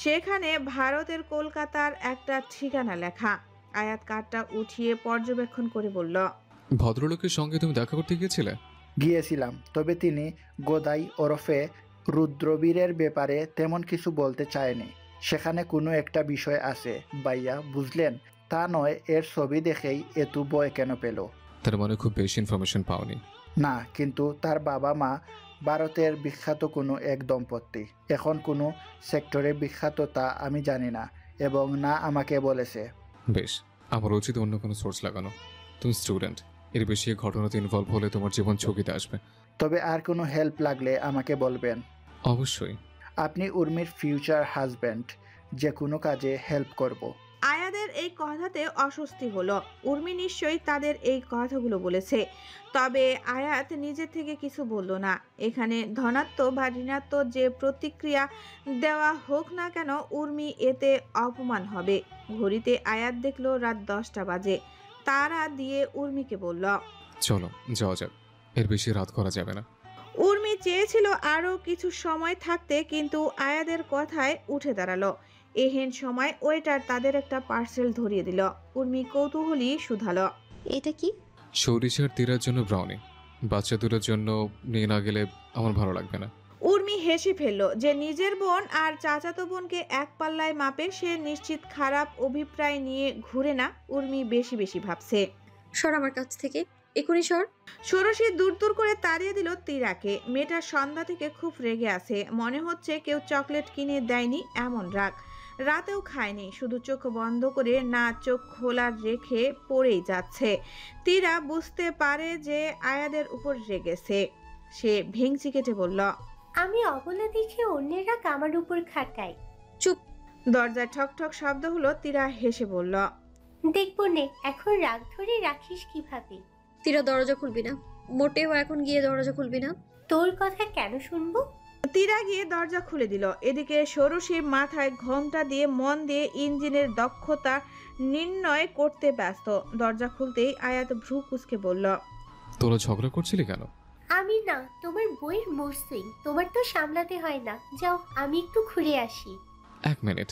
সেখানে ভারতের কলকাতার একটা ঠিকানা লেখা। আয়াত কাঠটা উঠিয়ে পর্যবেক্ষণ করে বলল, ভদ্রলোকের সঙ্গে তুমি দেখা করতে গিয়েছিলে? গিয়েছিলাম, তবে তিনি গোদাই ওরফে রুদ্রবীরের ব্যাপারে তেমন কিছু বলতে চায়নি। সেখানে কোনো একটা বিষয় আছে ভাইয়া, বুঝলেন? তা নয় এর ছবি দেখেই এত ভয় কেন পেল? তার মানে খুব বেশি ইনফরমেশন পাওনি? না, কিন্তু তার বাবা মা ভারতের বিখ্যাত কোনো এক দম্পতি। এখন কোনো সেক্টরে বিখ্যাত তা আমি জানি না, এবং না আমাকে বলেছে। বেশ, আমার উচিত অন্য কোনো সোর্স লাগানো। তুমি স্টুডেন্ট, এর বেশি ঘটনাতে ইনভলভ হলে তোমার জীবন ঝুঁকিতে আসবে। তবে আর কোনো হেল্প লাগলে আমাকে বলবেন। অবশ্যই। আপনি উর্মির ফিউচার হাজব্যান্ড, যে কোনো কাজে হেল্প করব। আয়াদের এই কথাতে অস্বস্তি হলো। উর্মি নিশ্চয়ই তাদের এই কথাগুলো বলেছে, তবে আয়াত নিজে থেকে কিছু বলল না। এখানে ধনাত্মক বা ঋণাত্মক যে প্রতিক্রিয়া দেওয়া হোক না কেন, উর্মি এতে অপমান হবে। ঘড়িতে আয়াত দেখলো রাত 10টা বাজে। তারা দিয়ে উর্মিকে বলল, চলো যাওয়া যাক, এর বেশি রাত করা যাবে না। উর্মি চেয়েছিল আরো কিছু সময় থাকতে, কিন্তু আয়াদের কথায় উঠে দাঁড়ালো। এহেন সময় ওয়েটার তাদের একটা পার্সেল ধরিয়ে দিল। উর্মি কৌতূহলী শুধালো, এটা কি? সরিষার তীরার জন্য ব্রাউনি। বাচ্চা দুটোর জন্য নিয়ে না গেলে আমার ভালো লাগবে না। উর্মি হেসে ফেলল। যে নিজের বোন আর চাচাতো বোনকে এক পাল্লায় মাপে, সে নিশ্চিত খারাপ অভিপ্রায় নিয়ে ঘুরে না। উর্মি বেশি বেশি ভাবছে। সর আমার কাছ থেকে, এখনই সর। ষোড়শী দূর দূর করে তাড়িয়ে দিল তীরাকে। মেয়েটা সন্ধ্যা থেকে খুব রেগে আছে। মনে হচ্ছে কেউ চকলেট কিনে দেয়নি এমন রাগ। রাতেও খায়নি, শুধু চোখ বন্ধ করে না চোখ খোলা রেখে পড়েই যাচ্ছে। তীরা বুঝতে পারে যে আয়াদের উপর রেগেছে। সে ভেংচি কেটে বলল, আমি অবলা দেখে অন্যের রাগ আমার উপর খাটায়। চুপ। দরজায় ঠক ঠক শব্দ হলো। তীরা হেসে বলল, দেখবো নে এখন রাগ ধরে রাখিস কিভাবে। তীরা দরজা খুলবি না, মোটেও এখন গিয়ে দরজা খুলবি না। তোর কথা কেন শুনবো? তীরা গিয়ে দরজা খুলে দিল। এদিকে ষোড়শী মাথায় ঘোমটা দিয়ে মন দিয়ে ইঞ্জিনের দক্ষতা নির্ণয় করতে ব্যস্ত। দরজা খুলতেই আয়াত ভ্রু কুঁচকে বলল, তোরা ঝগড়া করছিলি কেন? আমি না, তোমার বইয়ের মুড সুইং। তোমার তো সামলাতে হয় না। যাও, আমি একটু ঘুরে আসি। 1 মিনিট,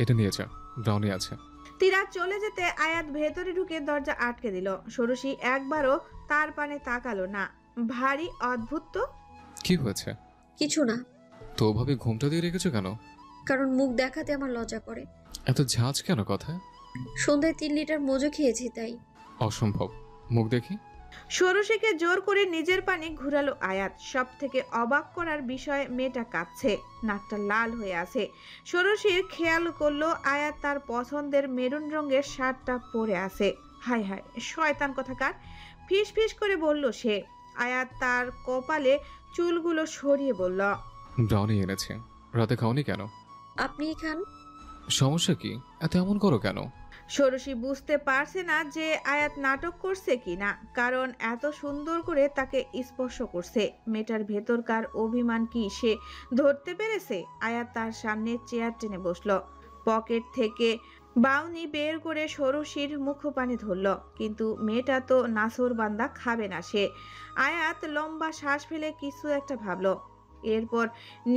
এটা নিয়ে যা, ব্রাউনি আছে। তীরা চলে যেতে আয়াত ভেতরে ঢুকে দরজা আটকে দিল। ষোড়শী একবারও তার পানে তাকালো না। ভারী অদ্ভুত তো। কি হয়েছে? কিছু না। তো ওভাবে ঘুমটা দিয়ে রেখেছো কেন? কারণ মুখ দেখাতে আমার লজ্জা করে। এত ঝাঁজ কেন কথা? সন্ধ্যায় 3 লিটার মজো খেয়েছি তাই। অসম্ভব, মুখ দেখি। ষোড়শীকে জোর করে নিজের পানে ঘুরালো আয়াত। সব থেকে অবাক করার বিষয়, মেয়েটা কাঁদছে, নাকটা লাল হয়ে আছে। ষোড়শীর খেয়াল করলো আয়াত তার পছন্দের মেরুন রঙের শার্টটা পরে আছে। হায় হায়, শয়তান কোথাকার, ফিস ফিস করে বলল সে। আয়াত তার কপালে চুলগুলো সরিয়ে বলল, ব্রাউনি এনেছে, রাতে খাওনি কেন? আপনি খান। সমস্যা কি? এত এমন করো কেন? ষোড়শী বুঝতে পারছে না যে আয়াত নাটক করছে কিনা, কারণ এত সুন্দর করে তাকে স্পর্শ করছে। মেয়েটার ভেতরকার অভিমান কি সে ধরতে পেরেছে? আয়াত তার সামনে চেয়ার টেনে বসলো। পকেট থেকে বাউনি বের করে ষোড়শীর মুখপানে ধরল। কিন্তু মেয়েটা তো নাসর বান্দা, খাবে না সে। আয়াত লম্বা শ্বাস ফেলে কিছু একটা ভাবলো। এরপর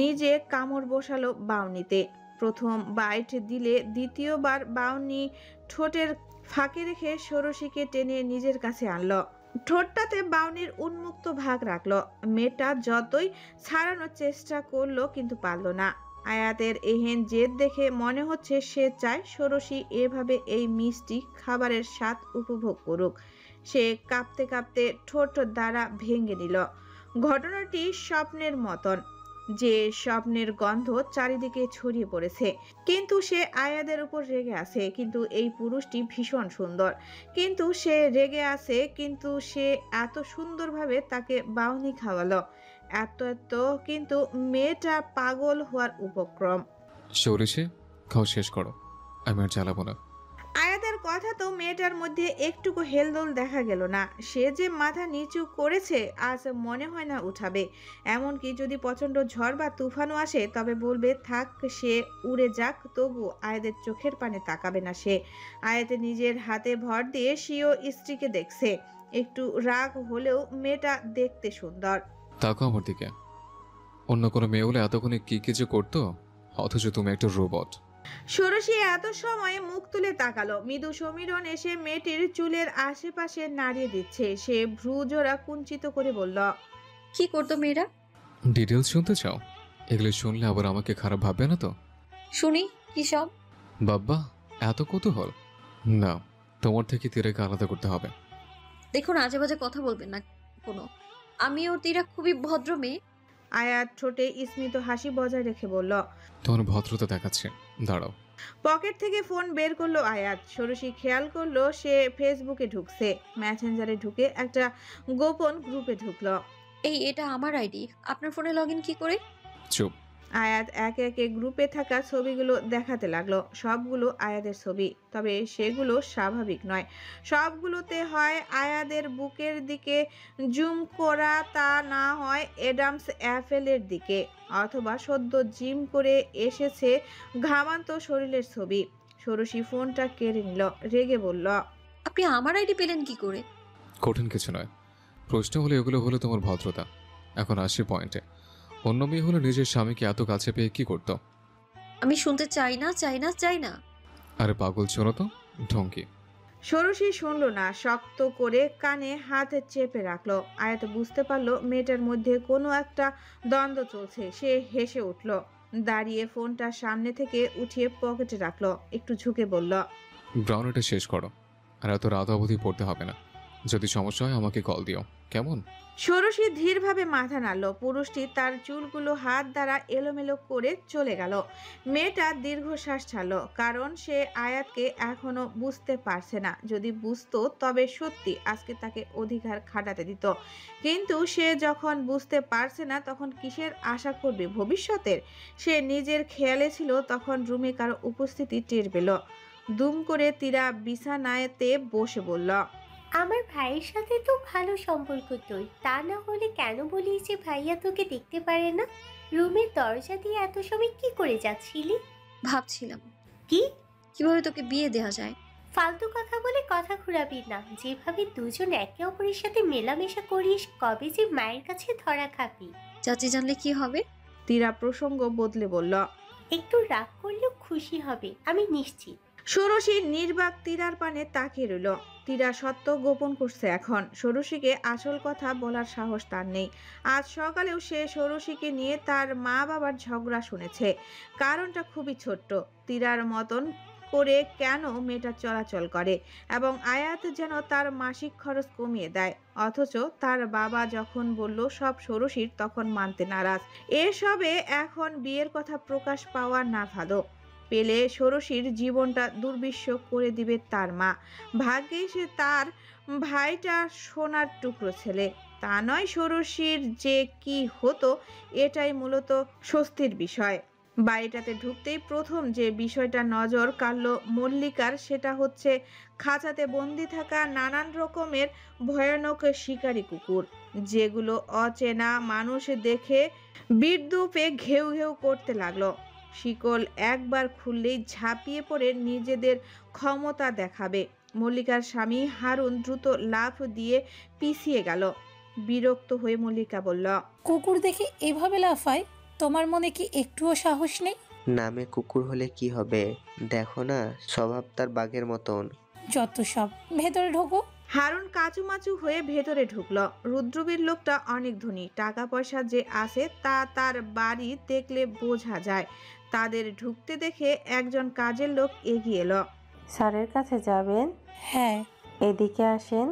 নিজে কামড় বসালো বাউনিতে। প্রথম বাইট দিলে দ্বিতীয়বার বাউনি ঠোঁটের ফাঁকে রেখে ষোড়শীকে টেনে নিজের কাছে আনলো। ঠোঁটটাতে বাউনির উন্মুক্ত ভাগ রাখলো। মেয়েটা যতই ছাড়ানোর চেষ্টা করলো কিন্তু পারল না। আয়াতের এহেন জেদ দেখে মনে হচ্ছে সে চায় ষোড়শী এভাবে এই মিষ্টি খাবারের স্বাদ উপভোগ করুক। সে কাঁপতে কাঁপতে ঠোঁট দ্বারা ভেঙে নিল। ঘটনাটি স্বপ্নের মতন, যে স্বপ্নের গন্ধ চারিদিকে ছড়িয়ে পড়েছে। কিন্তু সে আয়াদের উপর রেগে আছে। কিন্তু এই পুরুষটি ভীষণ সুন্দর, কিন্তু সে রেগে আছে। কিন্তু সে এত সুন্দরভাবে তাকে বাউনি খাওয়ালো, এত কিন্তু মেয়েটা পাগল হওয়ার উপক্রম। সরিষে খাও, শেষ করো, আমি আর জ্বালাবো না। আয়াতের কথা তো মেয়েটার মধ্যে একটুকু হেলদোল দেখা গেল না। সে যে মাথা নিচু করেছে আজ মনে হয় না উঠাবে। এমনকি যদি প্রচণ্ড ঝড় বা তুফানও আসে তবে বলবে থাক, সে উড়ে যাক, তবু আয়াতের চোখের পানে তাকাবে না সে। আয়াতে নিজের হাতে ভর দিয়ে সিও স্ত্রীকে দেখছে। একটু রাগ হলেও মেয়েটা দেখতে সুন্দর। তাকাও আমার দিকে। অন্য কোনো মেয়ে হলে এতক্ষণে কি কি যে করতো, অথচ তুমি একটা রোবট। ষোড়শী এত সময়ে মুখ তুলে তাকালো। মৃদু সমীরণ এসে মেয়েটির চুলের আশেপাশে নাড়িয়ে দিচ্ছে। সে ভ্রু জোড়া কুঞ্চিত করে বলল, কি করতো মেয়েরা? ডিটেলস শুনতে চাও? এগুলো শুনলে আবার আমাকে খারাপ ভাববে না তো? শুনি, কি সব? বাব্বা, এত কৌতূহল? না, তোমার থেকে তীরাকে আলাদা করতে হবে। দেখুন, আজে বাজে কথা বলবেন না কোনো। আমি ও তীরা খুবই ভদ্র মেয়ে। আয়াত ঠোঁটে স্মিত হাসি বজায় রেখে বলল, তোমার ভদ্রতা দেখাচ্ছে, দাঁড়াও। পকেট থেকে ফোন বের করলো আয়াত। ষোড়শী খেয়াল করলো সে ফেসবুকে ঢুকছে। মেসেঞ্জারে ঢুকে একটা গোপন গ্রুপে ঢুকলো। এটা আমার আইডি, আপনার ফোনে লগ ইন কি করে? চুপ। আয়াত একে একে গ্রুপে থাকা ছবিগুলো দেখাতে লাগলো। সবগুলো আয়াতের ছবি, তবে সেগুলো স্বাভাবিক নয়। সবগুলোতে হয় আয়াদের বুকের দিকে জুম করা, তা না হয় অ্যাডামস অ্যাপেলের দিকে, অথবা সদ্য জিম করে এসেছে ঘামান্ত শরীরের ছবি। ষোড়শী ফোনটা কেড়ে নিল, রেগে বলল, আপনি আমার আইডি পেলেন কি করে? কঠিন কিছু নয়। প্রশ্ন হলো এগুলো হলো তোমার ভদ্রতা। এখন আসি পয়েন্টে। অন্য মেয়ে হলে নিজের স্বামীকে এত কাছে পেয়ে কি করতো? আমি শুনতে চাই না, চাই না, চাই না। আরে পাগল, শোনো তো, ঢঙ্কি। ষোড়শী শুনল না, শক্ত করে কানে হাত চেপে রাখলো। আয়াত বুঝতে পারলো মেয়েটার মধ্যে কোনো একটা দ্বন্দ্ব চলছে। সে হেসে উঠল, দাঁড়িয়ে ফোনটা সামনে থেকে উঠিয়ে পকেটে রাখলো, একটু ঝুঁকে বলল, ব্রাউনিটা শেষ করো, আর এত রাত অবধি পড়তে হবে না। যদি সমস্যা হয় আমাকে কল দিও, কেমন? ষোড়শী ধীরভাবে মাথা নাড়ল। পুরুষটি তার চুলগুলো হাত দ্বারা এলোমেলো করে চলে গেল। মেয়েটা দীর্ঘশ্বাস ছাড়ল, কারণ সে আয়াতকে এখনো বুঝতে পারছে না। যদি বুঝতো তবে সত্যি আজকে তাকে অধিকার খাটাতে দিত। কিন্তু সে যখন বুঝতে পারছে না, তখন কিসের আশা করবে ভবিষ্যতের? সে নিজের খেয়ালে ছিল, তখন রুমে কারো উপস্থিতি টের পেল। দুম করে তীরা বিছানায়তে বসে বলল, আমার ভাইয়ের সাথে তো ভালো সম্পর্ক তোর, তা না হলে কেন বলিস যে ভাইয়া তোকে দেখতে পারে না? রুমের দরজা দিয়ে এত সময় কি করে যাচ্ছিলি? ভাবছিলাম কি কিভাবে তোকে বিয়ে দেওয়া যায়। ফালতু কথা বলে কথা ঘুরাবি না। যেভাবে দুজন একে অপরের সাথে মেলামেশা করিস, কবে যে মায়ের কাছে ধরা খাবি। চাচি জানলে কি হবে? তীরা প্রসঙ্গ বদলে বলল, একটু রাগ করলেও খুশি হবে, আমি নিশ্চিত। ষোড়শী নির্বাক তীরার পানে তাকিয়ে রইল। তীরা সত্য গোপন করছে এখন। ষোড়শীকে আসল কথা বলার সাহস তার নেই। আজ সকালেও সে ষোড়শীকে নিয়ে তার মা বাবার ঝগড়া শুনেছে। কারণটা খুবই ছোট্ট। তীরার মতন করে কেন মেয়েটা চলাচল করে, এবং আয়াত যেন তার মাসিক খরচ কমিয়ে দেয়। অথচ তার বাবা যখন বলল সব ষোড়শীর, তখন মানতে নারাজ। এসবে এখন বিয়ের কথা প্রকাশ পাওয়া না ভালো। পেলে ষোড়শীর জীবনটা দুর্বিষহ করে দিবে তার মা। ভাগ্যে সে তার ভাইটা সোনার টুকরো ছেলে। তা নয় ষোড়শীর যে কি হতো, এটাই মূলত স্বস্তির বিষয়। বাড়িটাতে ঢুকতেই প্রথম যে বিষয়টা নজর কাড়ল মল্লিকার, সেটা হচ্ছে খাঁচাতে বন্দি থাকা নানান রকমের ভয়ানক শিকারী কুকুর, যেগুলো অচেনা মানুষ দেখে বিদ্যুপে ঘেউ ঘেউ করতে লাগলো। শিকল একবার খুললেই ঝাঁপিয়ে পড়ে নিজেদের ক্ষমতা দেখাবে। মল্লিকার স্বামী হারুন দ্রুত লাফ দিয়ে পিছিয়ে গেল। বিরক্ত হয়ে মল্লিকা বলল, কুকুর দেখে এভাবে লাফায়? তোমার মনে কি একটুও সাহস নেই? নামে কুকুর হলে কি হবে, দেখো না স্বভাব তার বাঘের মতন। যত সব, ভেতরে ঢোকো। হারুন কাচুমাচু হয়ে ভেতরে ঢুকলো। রুদ্রবীর লোকটা অনেক ধনী, টাকা পয়সা যে আছে তা তার বাড়ি দেখলে বোঝা যায়। তাদের ঢুকতে দেখে একজন কাজের লোক এগিয়ে এলো। স্যারের কাছে যাবেন? হ্যাঁ। এদিকে আসেন।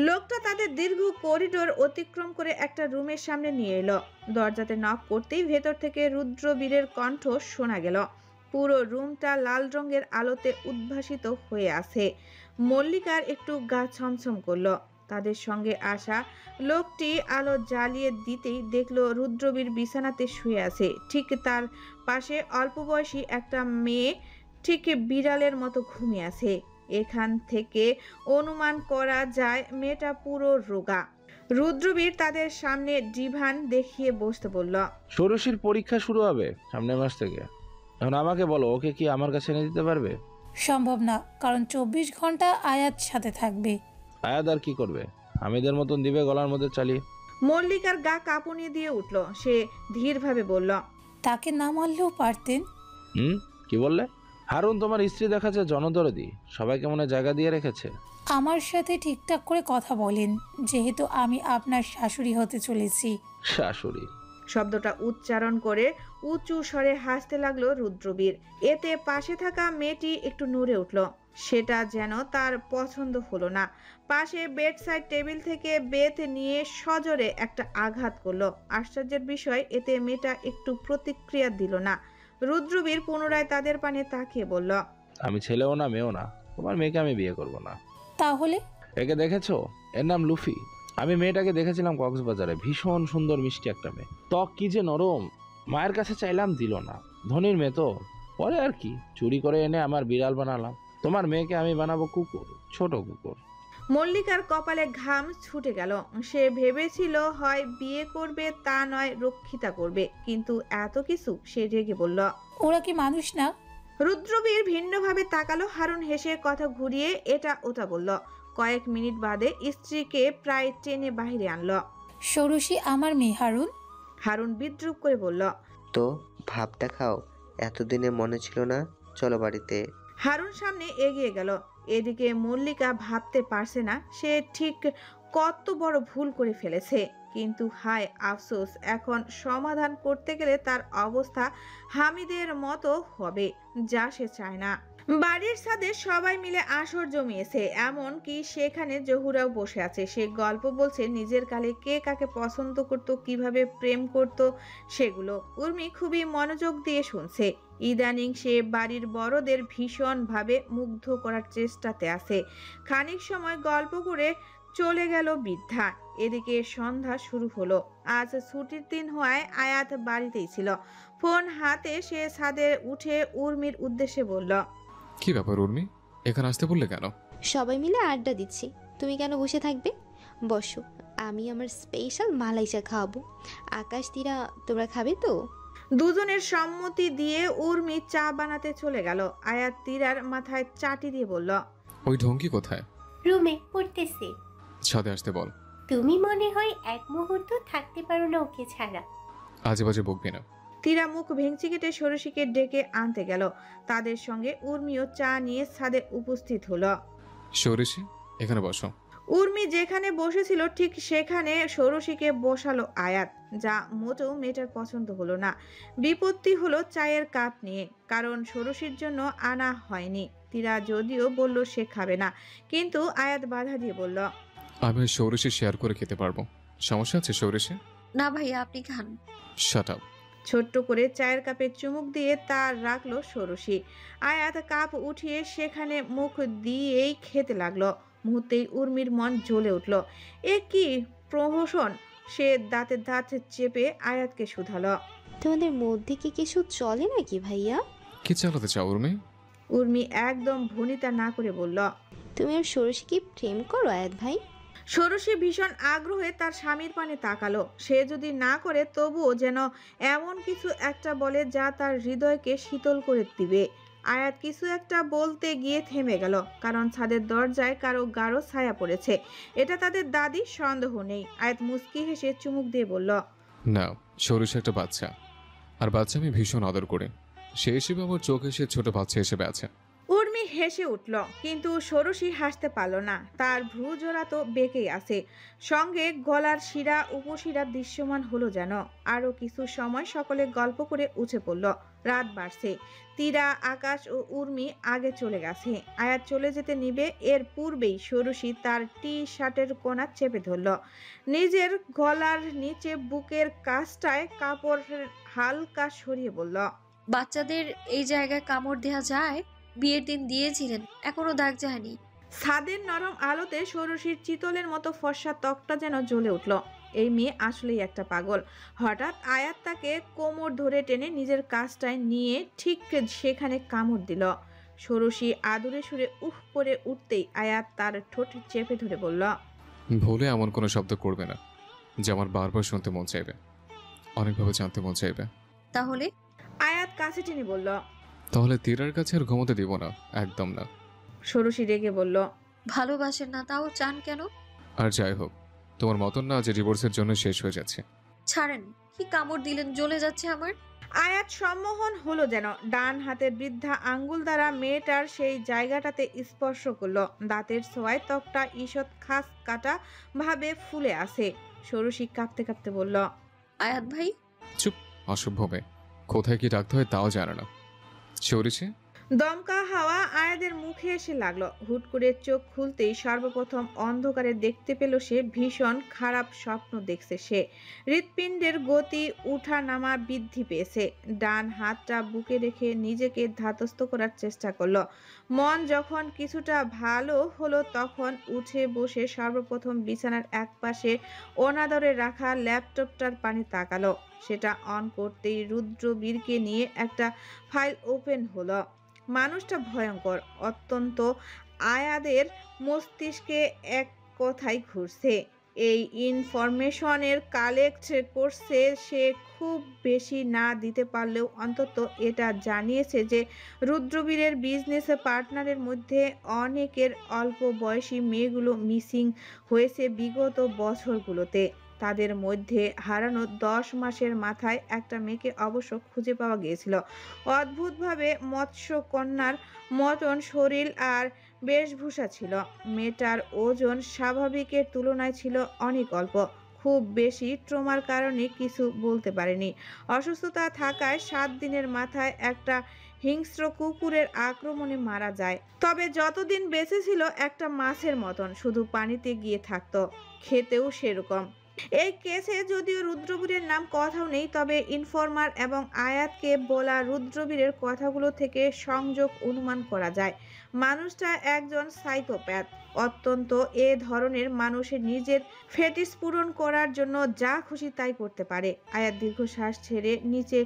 লোকটা তাদের দীর্ঘ করিডোর অতিক্রম করে একটা রুমের সামনে নিয়ে এলো। দরজাতে নক করতেই ভেতর থেকে রুদ্রবীরের কণ্ঠ শোনা গেল। পুরো রুমটা লাল রঙের আলোতে উদ্ভাসিত হয়ে আছে। মল্লিকার একটু গা ছমছম করলো। তাদের সঙ্গে আসা লোকটি আলো জ্বালিয়ে দিতেই দেখলো রুদ্রবীর বিছানাতে শুয়ে আছে। ঠিক তার পাশে অল্প বয়সী একটা মেয়ে ঠিক বিড়ালের মতো ঘুমিয়ে আছে। এখান থেকে অনুমান করা যায় মেয়েটা পুরো রোগা। রুদ্রবীর তাদের সামনে ডিভান দেখিয়ে বসতে বলল, ষোড়শীর পরীক্ষা শুরু হবে সামনের মাস থেকে। এখন আমাকে বলো, ওকে কি আমার কাছে এনে দিতে পারবে? সম্ভব না, কারণ 24 ঘন্টা আয়াত সাথে থাকবে। আয়াত আর কি করবে? হামিদের মতন দিবে গলার মধ্যে চালিয়ে। মল্লিকার গা কাঁপুনি দিয়ে উঠল। সে ধীরভাবে বলল, তাকে না মারলেও পারতেন। কি বললে? হারুন তোমার স্ত্রী দেখাচ্ছে জনদরদি, সবাইকে মনে জায়গা দিয়ে রেখেছে। আমার সাথে ঠিকঠাক করে কথা বলেন, যেহেতু আমি আপনার শাশুড়ি হতে চলেছি। শাশুড়ি শব্দটা উচ্চারণ করে উঁচু স্বরে হাসতে লাগলো রুদ্রবীর। এতে পাশে থাকা মেয়েটি একটু নড়ে উঠল। সেটা যেন তার পছন্দ হলো না। পাশে বেডসাইড টেবিল থেকে বেত নিয়ে সজোরে একটা আঘাত করলো। আশ্চর্যের বিষয়, এতে মেয়েটা একটু প্রতিক্রিয়া দিল না। রুদ্রবীর পুনরায় তাদের পানে তাকিয়ে বলল, আমি ছেলেও না মেয়েও না, তোমার মেয়েকে আমি বিয়ে করব না। তাহলে? একে দেখেছো? এর নাম লুফি। আমি মেয়েটাকে দেখেছিলাম কক্সবাজারে, ভীষণ সুন্দর মিষ্টি একটা মেয়ে, ত্বক কি যে নরম, মায়ের কাছে চাইলাম দিল না, ধনির মেয়ে তো। পরে আর কি, চুরি করে এনে আমার বিড়াল বানালাম। তোমার মেয়েকে আমি বানাবো কুকুর, ছোট কুকুর। মল্লিকার কপালে ঘাম ছুটে গেল। সে ভেবেছিল হয় বিয়ে করবে, তা নয় রক্ষিতা করবে, কিন্তু এত কিছু সে রেগে বলল। ওরা কি মানুষ না? রুদ্রবীর ভিন্নভাবে তাকালো। হারুন হেসে কথা ঘুরিয়ে এটা ওটা বলল। কয়েক মিনিট বাদে স্ত্রীকে প্রায় টেনে বাহিরে আনলো। ষোড়শী আমার মেয়ে হারুন। হারুন বিদ্রুপ করে বলল, তো ভাব দেখাও, এতদিনে মনে ছিল না, চলো বাড়িতে। হারুন সামনে এগিয়ে গেল। এদিকে মল্লিকা ভাবতে পারছে না সে ঠিক কত বড় ভুল করে ফেলেছে, কিন্তু হায় আফসোস, এখন সমাধান করতে গেলে তার অবস্থা হামিদের মতো হবে, যা সে চায় না। বাড়ির ছাদে সবাই মিলে আসর জমিয়েছে, এমন কি সেখানে জহুরাও বসে আছে। সে গল্প বলছে নিজের কালে কে কাকে পছন্দ করত, কিভাবে প্রেম করত সেগুলো। উর্মি খুবই মনোযোগ দিয়ে শুনছে। ইদানিং সে বাড়ির বড়দের ভীষণভাবে মুগ্ধ করার চেষ্টাতে আছে। খানিক সময় গল্প করে চলে গেল বৃদ্ধা। এদিকে সন্ধ্যা শুরু হলো। আজ ছুটির দিন হওয়ায় আয়াত বাড়িতেই ছিল। ফোন হাতে সে ছাদে উঠে উর্মির উদ্দেশ্যে বলল, কি ব্যাপার উর্মি, এখানে আসতে বললে কেন? সবাই মিলে আড্ডা দিচ্ছি, তুমি কেন বসে থাকবে? বসো, আমি আমার স্পেশাল মালাই চা খাওয়াবো। আকাশ তীরা, তোমরা খাবে তো? দুজনের সম্মতি দিয়ে উর্মি চা বানাতে চলে গেল। আয়াত তীরার মাথায় চাটি দিয়ে বলল, ওই ঢঙ্কি কোথায়? রুমে পড়তেছে। ছাদে আসতে বল। তুমি মনে হয় এক মুহূর্ত থাকতে পারো না ওকে ছাড়া। আজে বাজে বকবি না। তীরা মুখ ভেঙচি কেটে ষোড়শীকে ডেকে আনতে গেল। তাদের সঙ্গে উর্মিও চা নিয়ে ছাদে উপস্থিত হলো। ষোড়শী, এখানে বসো। উর্মি যেখানে বসেছিল ঠিক সেখানে ষোড়শীকে বসালো আয়াত, যা মোটেও মেয়েটার পছন্দ হলো না। বিপত্তি হলো চায়ের কাপ নিয়ে, কারণ ষোড়শীর জন্য আনা হয়নি। তীরা যদিও বলল সে খাবে না, কিন্তু আয়াত বাধা দিয়ে বলল, আমি ষোড়শী শেয়ার করে খেতে পারবো, সমস্যা আছে ষোড়শী? না ভাইয়া, আপনি খান। Shut up. ছোট্ট করে চায়ের কাপে চুমুক দিয়ে তা রাখলো ষোড়শী। আয়াত কাপ উঠিয়ে সেখানে মুখ দিয়েই খেতে লাগলো। মুহূর্তেই উর্মির মন জ্বলে উঠল। এ কি প্রহসন! সে দাঁতে দাঁত চেপে আয়াতকে শুধালো, তোমাদের মধ্যে কি কিছু চলে নাকি ভাইয়া? কি চালাতে চাও উর্মি? উর্মি একদম ভনিতা না করে বলল, তুমি আর ষোড়শী কি প্রেম করো আয়াত ভাই? ষোড়শী ভীষণ আগ্রহে তার স্বামীর পানে তাকালো। সে যদি না করে তবুও যেন এমন কিছু একটা বলে যা তার হৃদয়কে শীতল করে দিবে। আয়াত কিছু একটা বলতে গিয়ে থেমে গেল, কারণ ছাদের দরজায় কারো গাঢ় ছায়া পড়েছে। এটা তাদের দাদি, সন্দেহ নেই। আয়াত মুচকি হেসে চুমুক দিয়ে বলল, না, ষোড়শী একটা বাচ্চা, আর বাচ্চা আমি ভীষণ আদর করি। সে হিসেবে আমার চোখে সে ছোট বাচ্চা হিসেবে আছে। উর্মি হেসে উঠল, কিন্তু ষোড়শী হাসতে পারল না। তার ভ্রু জোড়া তো বেঁকেই আছে, সঙ্গে গলার শিরা উপশিরা দৃশ্যমান হলো যেন। আরো কিছু সময় সকলে গল্প করে উঠে পড়ল। রাত বাড়ছে। তীরা, আকাশ ও উর্মি আগে চলে গেছে। আয়াত চলে যেতে নিবে, এর পূর্বেই ষোড়শী তার টি শার্টের কোণা চেপে ধরল। নিজের গলার নিচে বুকের কাছটায় কাপড় হালকা সরিয়ে বলল, বাচ্চাদের এই জায়গায় কামড় দেওয়া যায়? বিয়ের দিন দিয়েছিলেন, এখনো দাগ যায়নি। ছাদের নরম আলোতে ষোড়শীর চিতলের মতো ফর্সা ত্বকটা যেন জ্বলে উঠল। এই মেয়ে আসলেই একটা পাগল। হঠাৎ আয়াত তাকে কোমর ধরে টেনে নিজের কাছটায় নিয়ে ঠিক সেখানে কামড় দিল। ষোড়শী আদুরে সুরে উফ করে উঠতেই আয়াত তার ঠোঁট চেপে ধরে বলল, ভুলে এমন কোনো শব্দ করবে না যে আমার বারবার শুনতে মন চাইবে, অনেকভাবে জানতে মন চাইবে। তাহলে? আয়াত কাছে টেনে বলল, তাহলে তীরার কাছে আর ঘুমোতে দিব না, একদম না। ষোড়শী রেগে বলল, ভালোবাসেন না, তাও চান কেন? আর যাই হোক, তোমার মতন না যে ডিভোর্সের জন্য শেষ হয়ে যাচ্ছে। ছাড়েন, কি কামড় দিলেন, জ্বলে যাচ্ছে আমার। আয়াত সম্মোহন হলো যেন। ডান হাতের বৃদ্ধা আঙ্গুল দ্বারা মেয়েটার সেই জায়গাটাতে স্পর্শ করলো। দাঁতের ছোঁয়ায় ত্বকটা ঈষৎ খাস কাটা ভাবে ফুলে আসে। ষোড়শী কাঁপতে কাঁপতে বলল, আয়াত ভাই। চুপ, অসভ্য মেয়ে, কোথায় কি ডাকতে হয় তাও জানে না। ষোড়শী। দমকা হাওয়া আয়াদের মুখে এসে লাগলো। হুট করে চোখ খুলতেই সর্বপ্রথম অন্ধকারে দেখতে পেল সে ভীষণ খারাপ স্বপ্ন দেখছে। সে হৃৎপিণ্ডের গতি উঠা নামা বৃদ্ধি পেয়েছে। ডান হাতটা বুকে রেখে নিজেকে ধাতস্থ করার চেষ্টা করলো। মন যখন কিছুটা ভালো হলো তখন উঠে বসে সর্বপ্রথম বিছানার একপাশে অনাদরে রাখা ল্যাপটপটার পানে তাকালো। সেটা অন করতেই রুদ্রবীরকে নিয়ে একটা ফাইল ওপেন হলো। মানুষটা ভয়ঙ্কর, অত্যন্ত। আয়াদের মস্তিষ্কে এক কথাই ঘুরছে, এই ইনফরমেশনের কালেক্ট করছে সে। খুব বেশি না দিতে পারলেও অন্তত এটা জানিয়েছে যে রুদ্রবীরের বিজনেস পার্টনারের মধ্যে অনেকের অল্প বয়সী মেয়েগুলো মিসিং হয়েছে বিগত বছরগুলোতে। তাদের মধ্যে হারানো 10 মাসের মাথায় একটা মেয়েকে অবশ্য খুঁজে পাওয়া গিয়েছিল। অদ্ভুতভাবে মৎস্যকন্যার মতন শরীর আর বেশভূষা ছিল। মেয়েটার ওজন স্বাভাবিকের তুলনায় ছিল অনেক অল্প। খুব বেশি ট্রমার কারণে কিছু বলতে পারেনি। অসুস্থতা থাকায় 7 দিনের মাথায় একটা হিংস্র কুকুরের আক্রমণে মারা যায়। তবে যতদিন বেঁচে ছিল একটা মাছের মতন, শুধু পানিতে গিয়ে থাকতো, খেতেও সেরকম। এই কেসে যদিও রুদ্রবীরের নাম কথাও নেই, তবে ইনফরমার এবং আয়াতকে বলা রুদ্রবীরের কথাগুলো থেকে সংযোগ অনুমান করা যায়। মানুষটা একজন সাইকোপ্যাথ। অত্যন্ত এ ধরনের মানুষের নিজের ফেটিস পূরণ করার জন্য যা খুশি তাই করতে পারে। আয়াত দীর্ঘশ্বাস ছেড়ে নিচে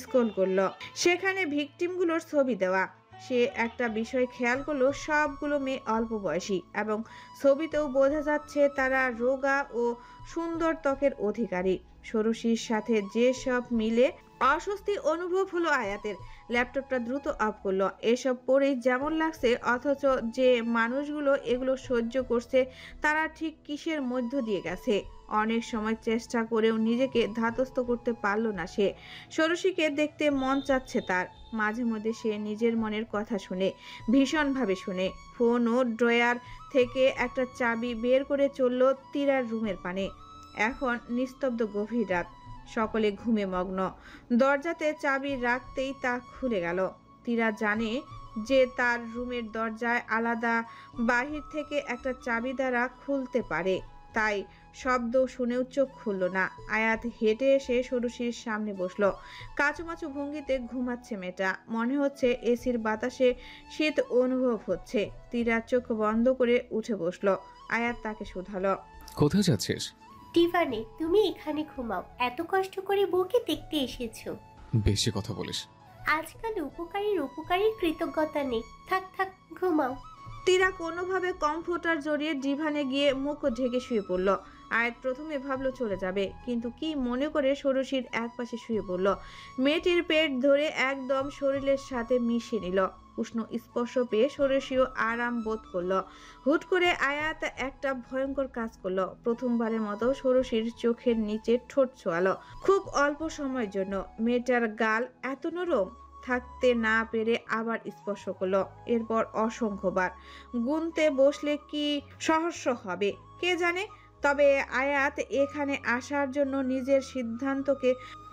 স্ক্রল করলো। সেখানে ভিকটিমগুলোর ছবি দেওয়া। সে একটা বিষয় খেয়াল করলো, সবগুলো মেয়ে অল্প বয়সী এবং ছবিতেও বোঝা যাচ্ছে তারা রোগা ও সুন্দর ত্বকের অধিকারী। ষোড়শীর সাথে যে সব মিলে অস্বস্তি অনুভব হলো আয়াতের। ল্যাপটপটা দ্রুত অফ করলো। এসব পড়েই যেমন লাগছে, অথচ যে মানুষগুলো এগুলো সহ্য করছে তারা ঠিক কিসের মধ্য দিয়ে গেছে। অনেক সময় চেষ্টা করেও নিজেকে ধাতস্থ করতে পারলো না সে। ষোড়শীকে দেখতে মন চাচ্ছে তার। মাঝে মধ্যে সে নিজের মনের কথা শুনে, ভীষণভাবে শুনে। ফোন ও ড্রয়ার থেকে একটা চাবি বের করে চলল তীরার রুমের পানে। এখন নিস্তব্ধ গভীর রাত, সকলে ঘুমে মগ্ন। দরজাতে চাবি রাখতেই তা খুলে গেল। তীরা জানে যে তার রুমের দরজায় আলাদা বাহির থেকে একটা চাবি দ্বারা খুলতে পারে, তাই শব্দ শুনেও চোখ খুলল না। আয়াত হেঁটে এসে ষোড়শীর সামনে বসলো। কাচুমাচু ভঙ্গিতে ঘুমাচ্ছে মেয়েটা। মনে হচ্ছে এসির বাতাসে শীত অনুভব হচ্ছে। তীরা চোখ বন্ধ করে উঠে বসলো। আয়াত তাকে শুধালো, কোথায় যাচ্ছিস? টিফানে, তুমি এখানে ঘুমাও, এত কষ্ট করে বউকে দেখতে এসেছো। বেশি কথা বলিস। আজকাল উপকারীর কৃতজ্ঞতা নেই। থাক থাক, ঘুমাও। তীরা কোনোভাবে কমফোর্টার জড়িয়ে ডিভানে গিয়ে মুখ ঢেকে শুয়ে পড়ল। আয়াত প্রথমে ভাবলো চলে যাবে, কিন্তু কি মনে করে ষোড়শীর এক পাশে শুয়ে পড়ল। মেয়েটির পেট ধরে একদম শরীরের সাথে মিশিয়ে নিল। উষ্ণ স্পর্শ পেয়ে ষোড়শীও আরাম বোধ করলো। হুট করে আয়াত একটা ভয়ঙ্কর কাজ করলো। প্রথমবারের মতো ষোড়শীর চোখের নিচে ঠোঁট ছোঁয়ালো। খুব অল্প সময়ের জন্য। মেয়েটার গাল এত নরম। থাকতে না পেরে আবার স্পর্শ করলো। এরপর অসংখ্যবার। গুনতে বসলে কি সহস্র হবে কে জানে। তবে আয়াত এখানে আসার জন্য নিজের সিদ্ধান্তকে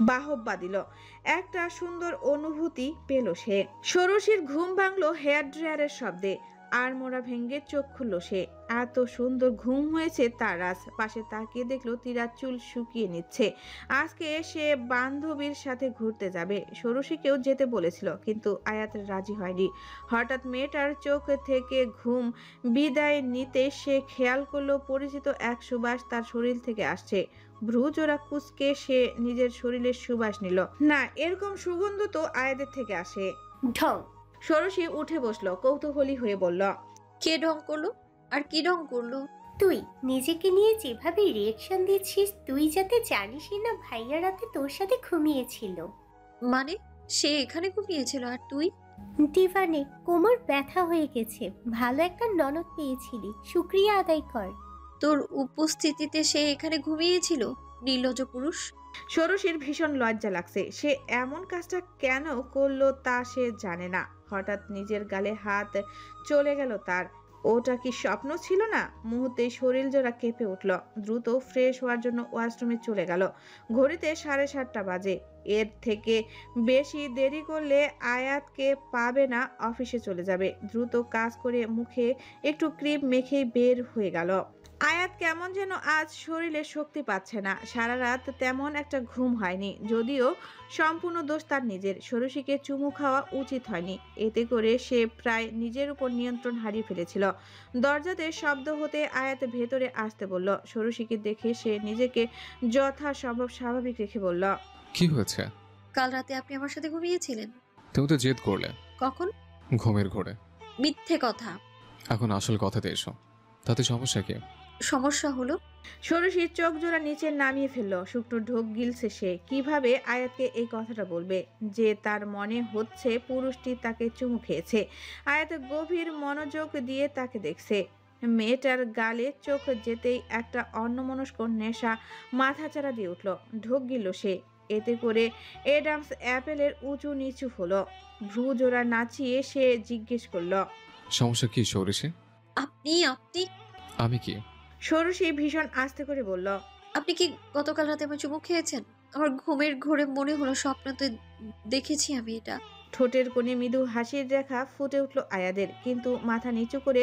বাহবা দিল। একটা সুন্দর অনুভূতি পেল সে। ষোড়শীর ঘুম ভাঙলো হেয়ার ড্রায়ারের শব্দে। আর মোড়া ভেঙ্গে চোখ খুলল সে। এত সুন্দর ঘুম হয়েছে তার আজ। পাশে তাকিয়ে দেখলো তীরা চুল শুকিয়ে নিচ্ছে। আজকে সে বান্ধবীর সাথে ঘুরতে যাবে। ষোড়শীকেও যেতে বলেছিল, কিন্তু আয়াত রাজি হয়নি। হঠাৎ মেয়েটার চোখ থেকে ঘুম বিদায় নিতে সে খেয়াল করলো পরিচিত এক সুবাস তার শরীর থেকে আসছে। ভ্রু জোড়া কুচকে সে নিজের শরীরের সুবাস নিল। না, এরকম সুগন্ধ তো আয়াতের থেকে আসে। ঢং। ষোড়শী উঠে বসলো, কৌতূহলী হয়ে বলল, কে ঢং করলো? আর কি ঢং করলো? তুই নিজেকে নিয়ে যেভাবে রিয়েকশন দিচ্ছিস, তুই যাতে জানিসই না ভাইয়া রাতে তোর সাথে ঘুমিয়েছিল। মানে সে এখানে ঘুমিয়েছিল আর তুই? ডিভানে কোমর ব্যথা হয়ে গেছে, ভালো একটা ননদ পেয়েছিলি, শুক্রিয়া আদায় কর। তোর উপস্থিতিতে সে এখানে ঘুমিয়েছিল? নির্লজ্জ পুরুষ। ষোড়শীর ভীষণ লজ্জা লাগছে। সে এমন কাজটা কেন করলো তা সে জানে না। হঠাৎ নিজের গালে হাত চলে গেল তার। ওটা কি স্বপ্ন ছিল না? মুহূর্তেই শরীর জোড়া কেঁপে উঠল। দ্রুত ফ্রেশ হওয়ার জন্য ওয়াশরুমে চলে গেল। ঘড়িতে 7:30 বাজে। এর থেকে বেশি দেরি করলে আয়াতকে পাবে না, অফিসে চলে যাবে। দ্রুত কাজ করে মুখে একটু ক্রিম মেখেই বের হয়ে গেল। আয়াত কেমন যেন আজ শরীরে শক্তি পাচ্ছে না। সারা রাত তেমন একটা ঘুম হয়নি, যদিও সম্পূর্ণ দোষ তার নিজের। ষোড়শীকে চুমু খাওয়া উচিত হয়নি। এতে করে সে প্রায় নিজের উপর নিয়ন্ত্রণ হারিয়ে ফেলেছিল। দরজাতে শব্দ হতে আয়াত ভেতরে আসতে বলল। ষোড়শীকে দেখে সে নিজেকে যথাসম্ভব স্বাভাবিক রেখে বলল, কি হয়েছে? কাল রাতে আপনি আমার সাথে ঘুমিয়েছিলেন। তুমি তো জেদ করলে। কখন? ঘুমের ঘোরে। মিথ্যে কথা। এখন আসল কথাতে এসো, তাতে সমস্যা কি? সমস্যা হলো ষোড়শীর চোখ জোড়া নিচে নামিয়ে ফেললো। শুকনো ঢোক গিলছে সে। কিভাবে আয়াতকে এই কথাটা বলবে যে তার মনে হচ্ছে পুরুষটি তাকে চুমু খেয়েছে? আয়াত গভীর মনোযোগ দিয়ে তাকে দেখছে। মেয়েটার গালে চোখ যেতেই একটা অন্যমনস্ক নেশা মাথাচাড়া দিয়ে উঠল। ঢোক গিলল সে। এতে করে এডামস অ্যাপেলের উঁচু নিচু হলো। ভ্রু জোড়া নাচিয়ে সে জিজ্ঞেস করলো, সমস্যা কি ষোড়শী? আপনি আপনি আমি কি? ষোড়শী ভীষণ আস্তে করে বলল, আপনি কি গতকাল রাতে আমার চুমু খেয়েছেন? আমার ঘুমের ঘোরে মনে হলো স্বপ্নতে দেখেছি আমি এটা। ঠোঁটের কোণে মৃদু হাসির রেখা ফুটে উঠল আয়াদের, কিন্তু মাথা নিচু করে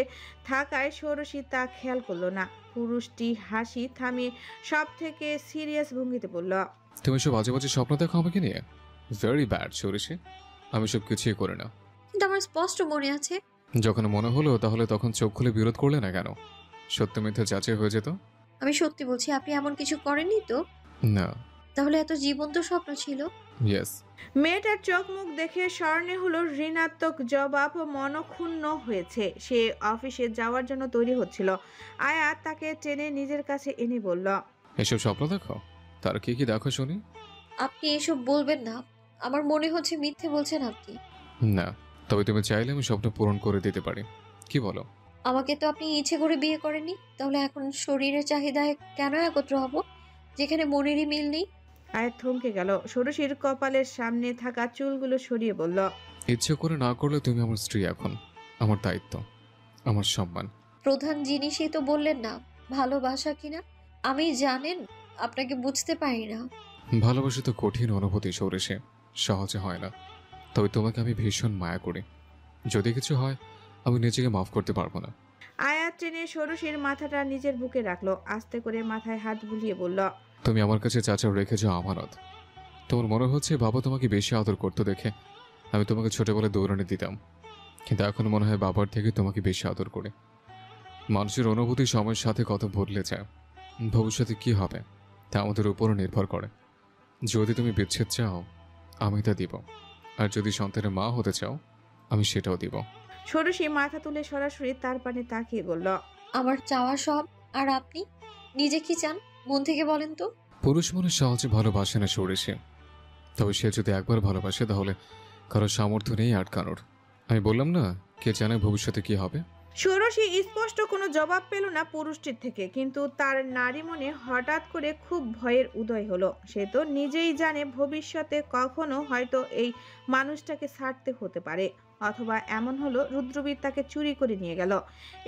থাকায় ষোড়শী তা খেয়াল করলো না। পুরুষটি হাসি থামিয়ে সব থেকে সিরিয়াস ভঙ্গিতে বলল, তুমি সব বাজে বাজে স্বপ্ন দেখো আমাকে নিয়ে? ভেরি ব্যাড ষোড়শী। আমি সব কিছুই করি না। কিন্তু আমার স্পষ্ট মনে আছে। যখন মনে হলো তাহলে তখন চোখ খুলে বিরোধ করলে না কেন? সত্য মিথ্যে যাচাই হয়ে যেত। আমি সত্যি বলছি, আপনি এমন কিছু করেননি তো? না। তাহলে এত জীবন্ত স্বপ্ন ছিল? ইয়েস। মেয়েটার চোখ মুখ দেখে স্বর্ণে হলো ঋণাত্মক জবাব। মনক্ষুণ্ণ হয়েছে। সে অফিসে যাওয়ার জন্য তৈরি হচ্ছিল। আয়াত তাকে টেনে নিজের কাছে এনে বলল, এসব স্বপ্ন দেখো? তার কি কি দেখো শুনি? আপনি এসব বলবেন না। আমার মনে হচ্ছে মিথ্যে বলছেন আপনি। না, তবে তুমি চাইলে আমি স্বপ্ন পূরণ করে দিতে পারি। কি বলো? আমাকে তো আপনি ইচ্ছে করে বিয়ে করেননি, তাহলে এখন শরীরের চাহিদায় কেন একত্র হব যেখানে মনেরই মিল নেই? আয়াত থমকে গেল। ষোড়শীর কপালের সামনে থাকা চুলগুলো সরিয়ে বলল, ইচ্ছে করে না করলে তুমি আমার স্ত্রী। এখন আমার দায়িত্ব, আমার সম্মান। প্রধান জিনিসই তো বললেন না ভালোবাসা কিনা। আমি জানেন আপনাকে বুঝতে পারি না। ভালোবাসা তো কঠিন অনুভূতি ষোড়শী, সহজে হয় না। তবে তোমাকে আমি ভীষণ মায়া করি। যদি কিছু হয় আমি নিজেকে মাফ করতে পারবো না। আয়াত টেনে ষোড়শীর মাথাটা নিজের বুকে রাখলো। আস্তে করে মাথায় হাত বুলিয়ে বলল, তুমি আমার কাছে চাচা রেখে যাও আমানত। তোমার মনে হচ্ছে বাবা তোমাকে বেশি আদর করতে দেখে আমি তোমাকে ছোটবেলায় দৌড়ানি দিতাম, কিন্তু এখন মনে হয় বাবার থেকে তোমাকে বেশি আদর করে। মানুষের অনুভূতি সময়ের সাথে কত বদলে যায়। ভবিষ্যতে কি হবে তা আমাদের উপরও নির্ভর করে। যদি তুমি বিচ্ছেদ চাও আমি তা দিব, আর যদি সন্তানের মা হতে চাও আমি সেটাও দিব। ষোড়শী মাথা তুলে সরাসরি তার পানে তাকিয়ে বলল, আমার চাওয়া সব। আর আপনি নিজে কি চান মন থেকে বলেন তো? পুরুষ মানুষ সহজে ভালোবাসে না ষোড়শী, তবে সে যদি একবার ভালোবাসে তাহলে কারো সামর্থ্য নেই আটকানোর। আমি বললাম না, কে জানে ভবিষ্যতে কি হবে। ষোড়শী স্পষ্ট কোনো জবাব পেল না পুরুষটির থেকে, কিন্তু তার নারী মনে হঠাৎ করে খুব ভয়ের উদয় হলো। সে তো নিজেই জানে ভবিষ্যতে কখনো হয়তো এই মানুষটাকে ছাড়তে হতে পারে, অথবা এমন হলো রুদ্রবীর তাকে চুরি করে নিয়ে গেল।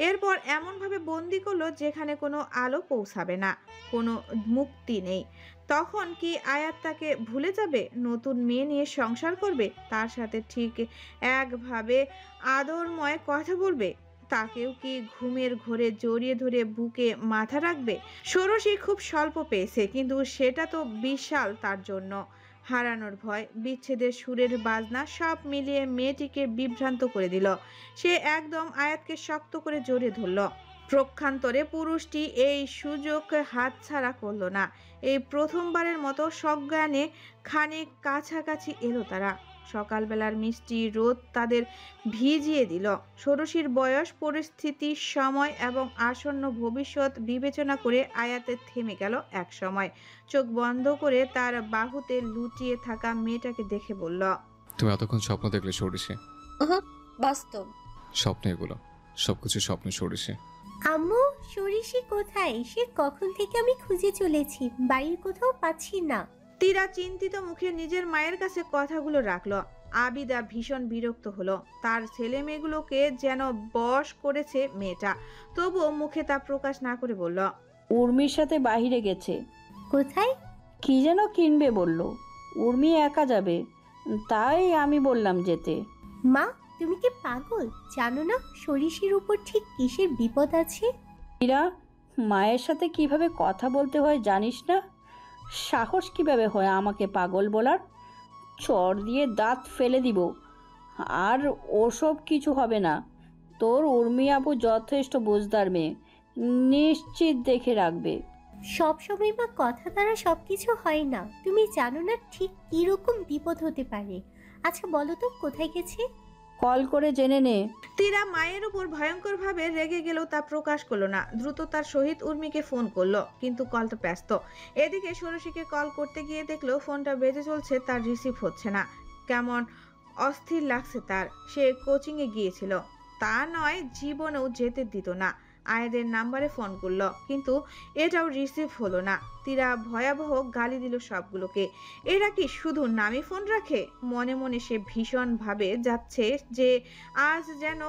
এরপর এমনভাবে বন্দি করলো যেখানে কোনো আলো পৌঁছাবে না, কোনো মুক্তি নেই। তখন কি আয়াত তাকে ভুলে যাবে, নতুন মেয়ে নিয়ে সংসার করবে, তার সাথে ঠিক একভাবে আদরময় কথা বলবে? তাকেও কি ঘুমের ঘোরে জড়িয়ে ধরে বুকে মাথা রাখবে? ষোড়শী খুব স্বল্প পেয়েছে, কিন্তু সেটা তো বিশাল তার জন্য। হারানোর ভয়, বিচ্ছেদের সুরের বাজনা সব মিলিয়ে মেয়েটিকে বিভ্রান্ত করে দিল। সে একদম আয়াতকে শক্ত করে জড়িয়ে ধরল। প্রক্ষান্তরে পুরুষটি এই সুযোগ হাতছাড়া করলো না। এই প্রথমবারের মতো সজ্ঞানে খানিক কাছাকাছি এলো তারা। সকালবেলার মিষ্টি রোদ তাদের ভিজিয়ে দিল। ষোড়শীর বয়স, পরিস্থিতি, সময় এবং আসন্ন ভবিষ্যৎ বিবেচনা করে আয়াতে থেমে গেল এক সময়। চোখ বন্ধ করে তার বাহুতে লুটিয়ে থাকা মেয়েটাকে দেখে বলল, তুমি এতক্ষণ স্বপ্ন দেখলে ষোড়শী? বাস্তব স্বপ্ন এগুলো, সবকিছু স্বপ্ন ষোড়শী। আম্মু, সরিষি কোথায়? সে কখন থেকে আমি খুঁজে চলেছি, বাড়ির কোথাও পাচ্ছি না। তীরা চিন্তিত মুখে নিজের মায়ের কাছে কথাগুলো রাখলো। আবিদা ভীষণ বিরক্ত হলো। তার ছেলে মেয়েগুলোকে যেন বশ করেছে মেয়েটা, তবুও মুখে তা প্রকাশ না করে বলল, উর্মির সাথে বাইরে গেছে। কোথায়? কি যেন কিনবে বলল। উর্মি একা যাবে, তাই আমি বললাম যেতে। মা, তুমি কি পাগল? জানো না সরিষির উপর ঠিক কিসের বিপদ আছে? ইরা, মায়ের সাথে কিভাবে কথা বলতে হয় জানিস না? সাহস কিভাবে হয় আমাকে পাগল বলার? চর দিয়ে দাঁত ফেলে দিব। আর ওসব কিছু হবে না। তোর উর্মি আপু যথেষ্ট বুঝদার মেয়ে, নিশ্চিত দেখে রাখবে। সব সময় মা কথা দ্বারা সব কিছু হয় না। তুমি জানো না ঠিক কিরকম বিপদ হতে পারে। আচ্ছা বলো তো কোথায় গেছে? কল করে জেনে নে। তীরা মায়ের উপর ভয়ঙ্কর ভাবে রেগে গেলেও তা প্রকাশ করলো না। দ্রুত তার সহিত উর্মিকে ফোন করলো, কিন্তু কলটা ব্যস্ত। এদিকে ষোড়শীকে কল করতে গিয়ে দেখলো ফোনটা বেজে চলছে, তার রিসিভ হচ্ছে না। কেমন অস্থির লাগছে তার। সে কোচিংয়ে গিয়েছিল, তা নয় জীবনেও যেতে দিত না। আয়াদের নাম্বারে ফোন করলো, কিন্তু এটাও রিসিভ হলো না। তীরা ভয়াবহ গালি দিল সবগুলোকে। এরা কি শুধু নামে ফোন রাখে? মনে মনে সে ভীষণ ভাবে যাচ্ছে যে আজ যেন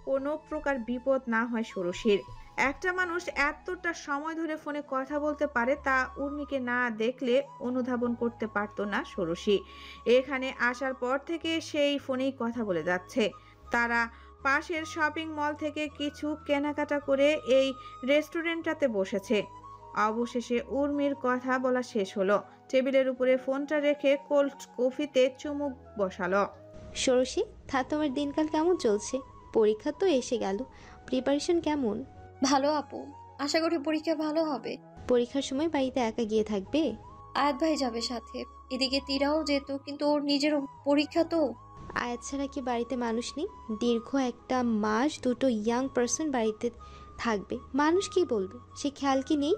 কোনো প্রকার বিপদ না হয় ষোড়শীর। একটা মানুষ এতটা সময় ধরে ফোনে কথা বলতে পারে তা উর্মিকে না দেখলে অনুধাবন করতে পারতো না ষোড়শী। এখানে আসার পর থেকে সেই ফোনেই কথা বলে যাচ্ছে। তারা পাশের শপিং মল থেকে কিছু কেনাকাটা করে এই রেস্টুরেন্টটাতে বসেছে। অবশেষে উর্মির কথা বলা শেষ হলো। টেবিলের উপরে ফোনটা রেখে কোল্ড কফিতে চুমুক বসালো। ষোড়শী, তোমার দিনকাল কেমন চলছে? পরীক্ষা তো এসে গেল, প্রিপারেশন কেমন? ভালো আপু, আশা করি পরীক্ষা ভালো হবে। পরীক্ষার সময় বাড়িতে একা গিয়ে থাকবে? আয়াত ভাই যাবে সাথে। এদিকে তীরাও যেত, কিন্তু ওর নিজের পরীক্ষা তো। আয়াত ছাড়া কি বাড়িতে মানুষ নেই? দীর্ঘ একটা মাস দুটো ইয়াং পার্সন বাড়িতে থাকবে, মানুষ কি বলবে সে খেয়াল কি নেই?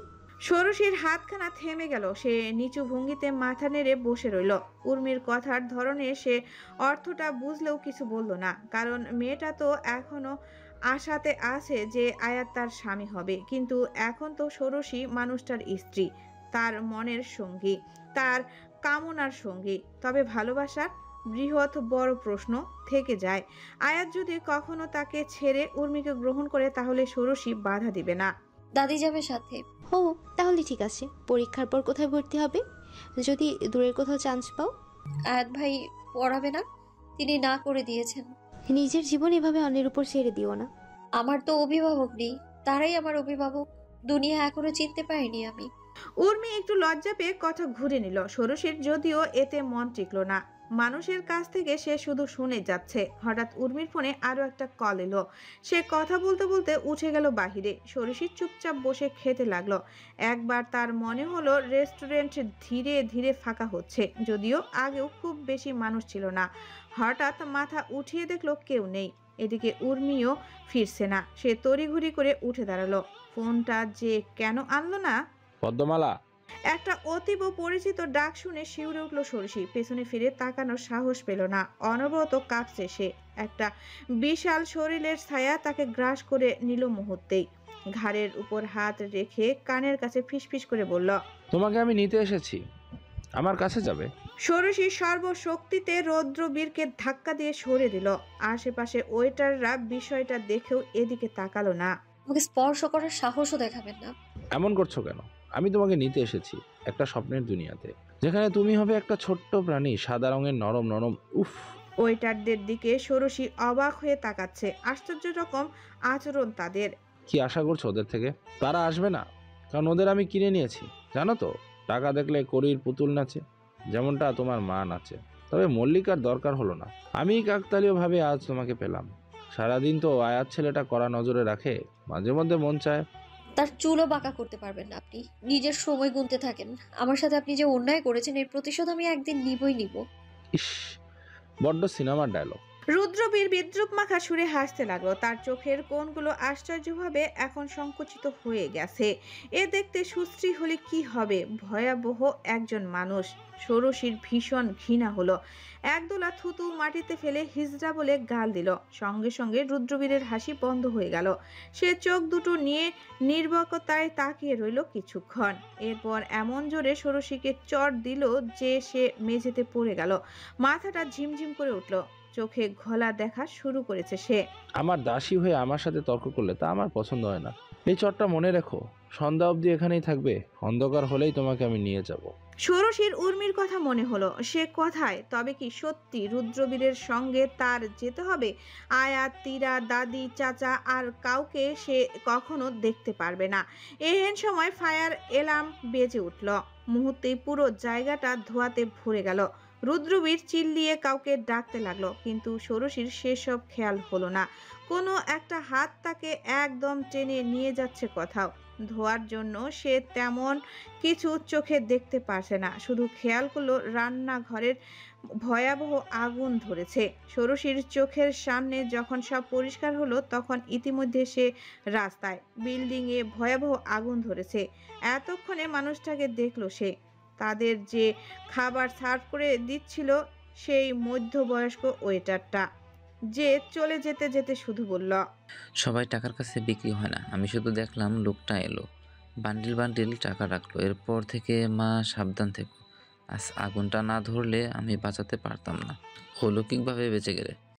ষোড়শীর হাতখানা থেমে গেল। সে নিচু ভঙ্গিতে মাথা নেড়ে বসে রইল। উর্মির কথার ধরনে সে অর্থটা বুঝলেও কিছু বলল না, কারণ মেয়েটা তো এখনো আশাতে আছে যে আয়াত তার স্বামী হবে। কিন্তু এখন তো ষোড়শী মানুষটার স্ত্রী, তার মনের সঙ্গী, তার কামনার সঙ্গী। তবে ভালোবাসার বৃহৎ বড় প্রশ্ন থেকে যায়। আয়াত যদি কখনো তাকে ছেড়ে উর্মিকে গ্রহণ করে, তাহলে ষোড়শী বাধা দিবে না। দাদি যাবে সাথে। ও তাহলে ঠিক আছে। পরীক্ষার পর কোথায় ভর্তি হবে যদি দূরের কোথাও চান্স পাও? আয়াত ভাই পড়াবে না, তিনি না করে দিয়েছেন। নিজের জীবন এভাবে অন্যের উপর ছেড়ে দিও না। আমার তো অভিভাবক নেই, তারাই আমার অভিভাবক। দুনিয়া এখনো চিনতে পারিনি আমি। উর্মি একটু লজ্জা পেয়ে কথা ঘুরে নিল। ষোড়শীর যদিও এতে মন টিকলো না। মানুষের কাছ থেকে সে শুধু শুনে যাচ্ছে। হঠাৎ উর্মির ফোনে আরো একটা কল এলো। সে কথা বলতে বলতে উঠে গেল বাহিরে। ষোড়শী চুপচাপ বসে খেতে লাগলো। একবার তার মনে হলো রেস্টুরেন্ট ধীরে ধীরে ফাঁকা হচ্ছে, যদিও আগেও খুব বেশি মানুষ ছিল না। হঠাৎ মাথা উঠিয়ে দেখলো কেউ নেই। এদিকে উর্মিও ফিরছে না। সে তড়িঘড়ি করে উঠে দাঁড়ালো। ফোনটা যে কেন আনলো না? পদ্মমালা। একটা অতীব পরিচিত ডাক শুনে শিউরে উঠল ষোড়শী। পেছনে ফিরে তাকানোর সাহস পেল না। অনবরত কাঁপছে সে। একটা বিশাল শরীরের ছায়া তাকে গ্রাস করে নিল মুহূর্তেই। ঘাড়ের উপর হাত রেখে কানের কাছে ফিসফিস করে বলল, তোমাকে আমি নিতে এসেছি, আমার কাছে যাবে? ষোড়শী সর্বশক্তিতে রৌদ্রবীরকে ধাক্কা দিয়ে সরে দিল। আশেপাশে ওয়েটাররা বিষয়টা দেখেও এদিকে তাকালো না। আমাকে স্পর্শ করার সাহসও দেখাবেন না। এমন করছো কেন? আমি তোমাকে নিতে এসেছি একটা স্বপ্নের দুনিয়াতে, যেখানে তুমি হবে একটা ছোট্ট প্রাণী, সাদা রঙের, নরম নরম। উফ! ওয়েটারদের দিকে ষোড়শী অবাক হয়ে তাকাচ্ছে। আশ্চর্য রকম আচরণ তাদের। কি আশা করছো ওদের থেকে? তারা আসবে না, কারণ ওদের আমি কিনে নিয়েছি। জানো তো, টাকা দেখলে করির পুতুল নাচে, যেমনটা তোমার মা নাচে। তবে মল্লিকার দরকার হলো না। আমি কাকতালীয় ভাবে আজ তোমাকে পেলাম। সারাদিন তো আয়াত ছেলেটা কড়া নজরে রাখে, মাঝে মধ্যে মন চায়। তার চুলও বাঁকা করতে পারবেন না আপনি। নিজের সময় গুনতে থাকেন। আমার সাথে আপনি যে অন্যায় করেছেন, এর প্রতিশোধ আমি একদিন নিবই নিব। ইস, বড্ড সিনেমার ডায়লগ। রুদ্রবীর বিদ্রুপ মাখা সুরে হাসতে লাগলো। তার চোখের কোণগুলো আশ্চর্যভাবে এখন সংকুচিত হয়ে গেছে। এ দেখতে সুশ্রী হলে কি হবে? ভয়াবহ একজন মানুষ। ষোড়শীর ভীষণ ঘৃণা হলো। একদোলা থুতু মাটিতে ফেলে হিজড়া বলে গাল দিল। সঙ্গে সঙ্গে রুদ্রবীরের হাসি বন্ধ হয়ে গেল। সে চোখ দুটো নিয়ে নির্বাকতায় তাকিয়ে রইল কিছুক্ষণ। এরপর এমন জোরে ষোড়শীকে চড় দিল যে সে মেঝেতে পড়ে গেল। মাথাটা ঝিমঝিম করে উঠল। চোখে ঘোলা দেখা শুরু করেছে সে। আমার দাসী হয়ে আমার সাথে তর্ক করলে তা আমার পছন্দ হয় না। এই চটটা মনে রেখো, সন্ধ্যা অবধি এখানেই থাকবে। অন্ধকার হলেই তোমাকে আমি নিয়ে যাব। ষোড়শীর উর্মির কথা মনে হলো। সে কথায় তবে কি সত্যি রুদ্রবীরের সঙ্গে তার যেতে হবে? আয়াত, তীরা, দাদি, চাচা আর কাউকে সে কখনো দেখতে পারবে না। এহেন সময় ফায়ার এলার্ম বেজে উঠল। মুহূর্তেই পুরো জায়গাটা ধোঁয়াতে ভরে গেল। রুদ্রবীর চিল্লিয়ে কাউকে ডাকতে লাগলো, কিন্তু ষোড়শীর সেসব খেয়াল হলো না। কোনো একটা হাত তাকে একদম টেনে নিয়ে যাচ্ছে কোথাও। ধোয়ার জন্য সে তেমন কিছু চোখে দেখতে পারছে না, শুধু খেয়াল করলো রান্নাঘরের ভয়াবহ আগুন ধরেছে। ষোড়শীর চোখের সামনে যখন সব পরিষ্কার হলো তখন ইতিমধ্যে সে রাস্তায়, বিল্ডিংয়ে ভয়াবহ আগুন ধরেছে। এতক্ষণে মানুষটাকে দেখলো সে, তাদের যে খাবার সার্ভ করে দিচ্ছিল সেই মধ্যবয়স্ক ওয়েটারটা, যে চলে যেতে যেতে শুধু বলল, সবাই টাকার কাছে বিক্রি হয় না। আমি শুধু দেখলাম লোকটা এলো, বান্ডিল বান্ডিল টাকা রাখলো। এরপর থেকে মা সাবধান থেকো, আজ আগুনটা না ধরলে আমি বাঁচাতে পারতাম না। অলৌকিকভাবে বেঁচে গেলে।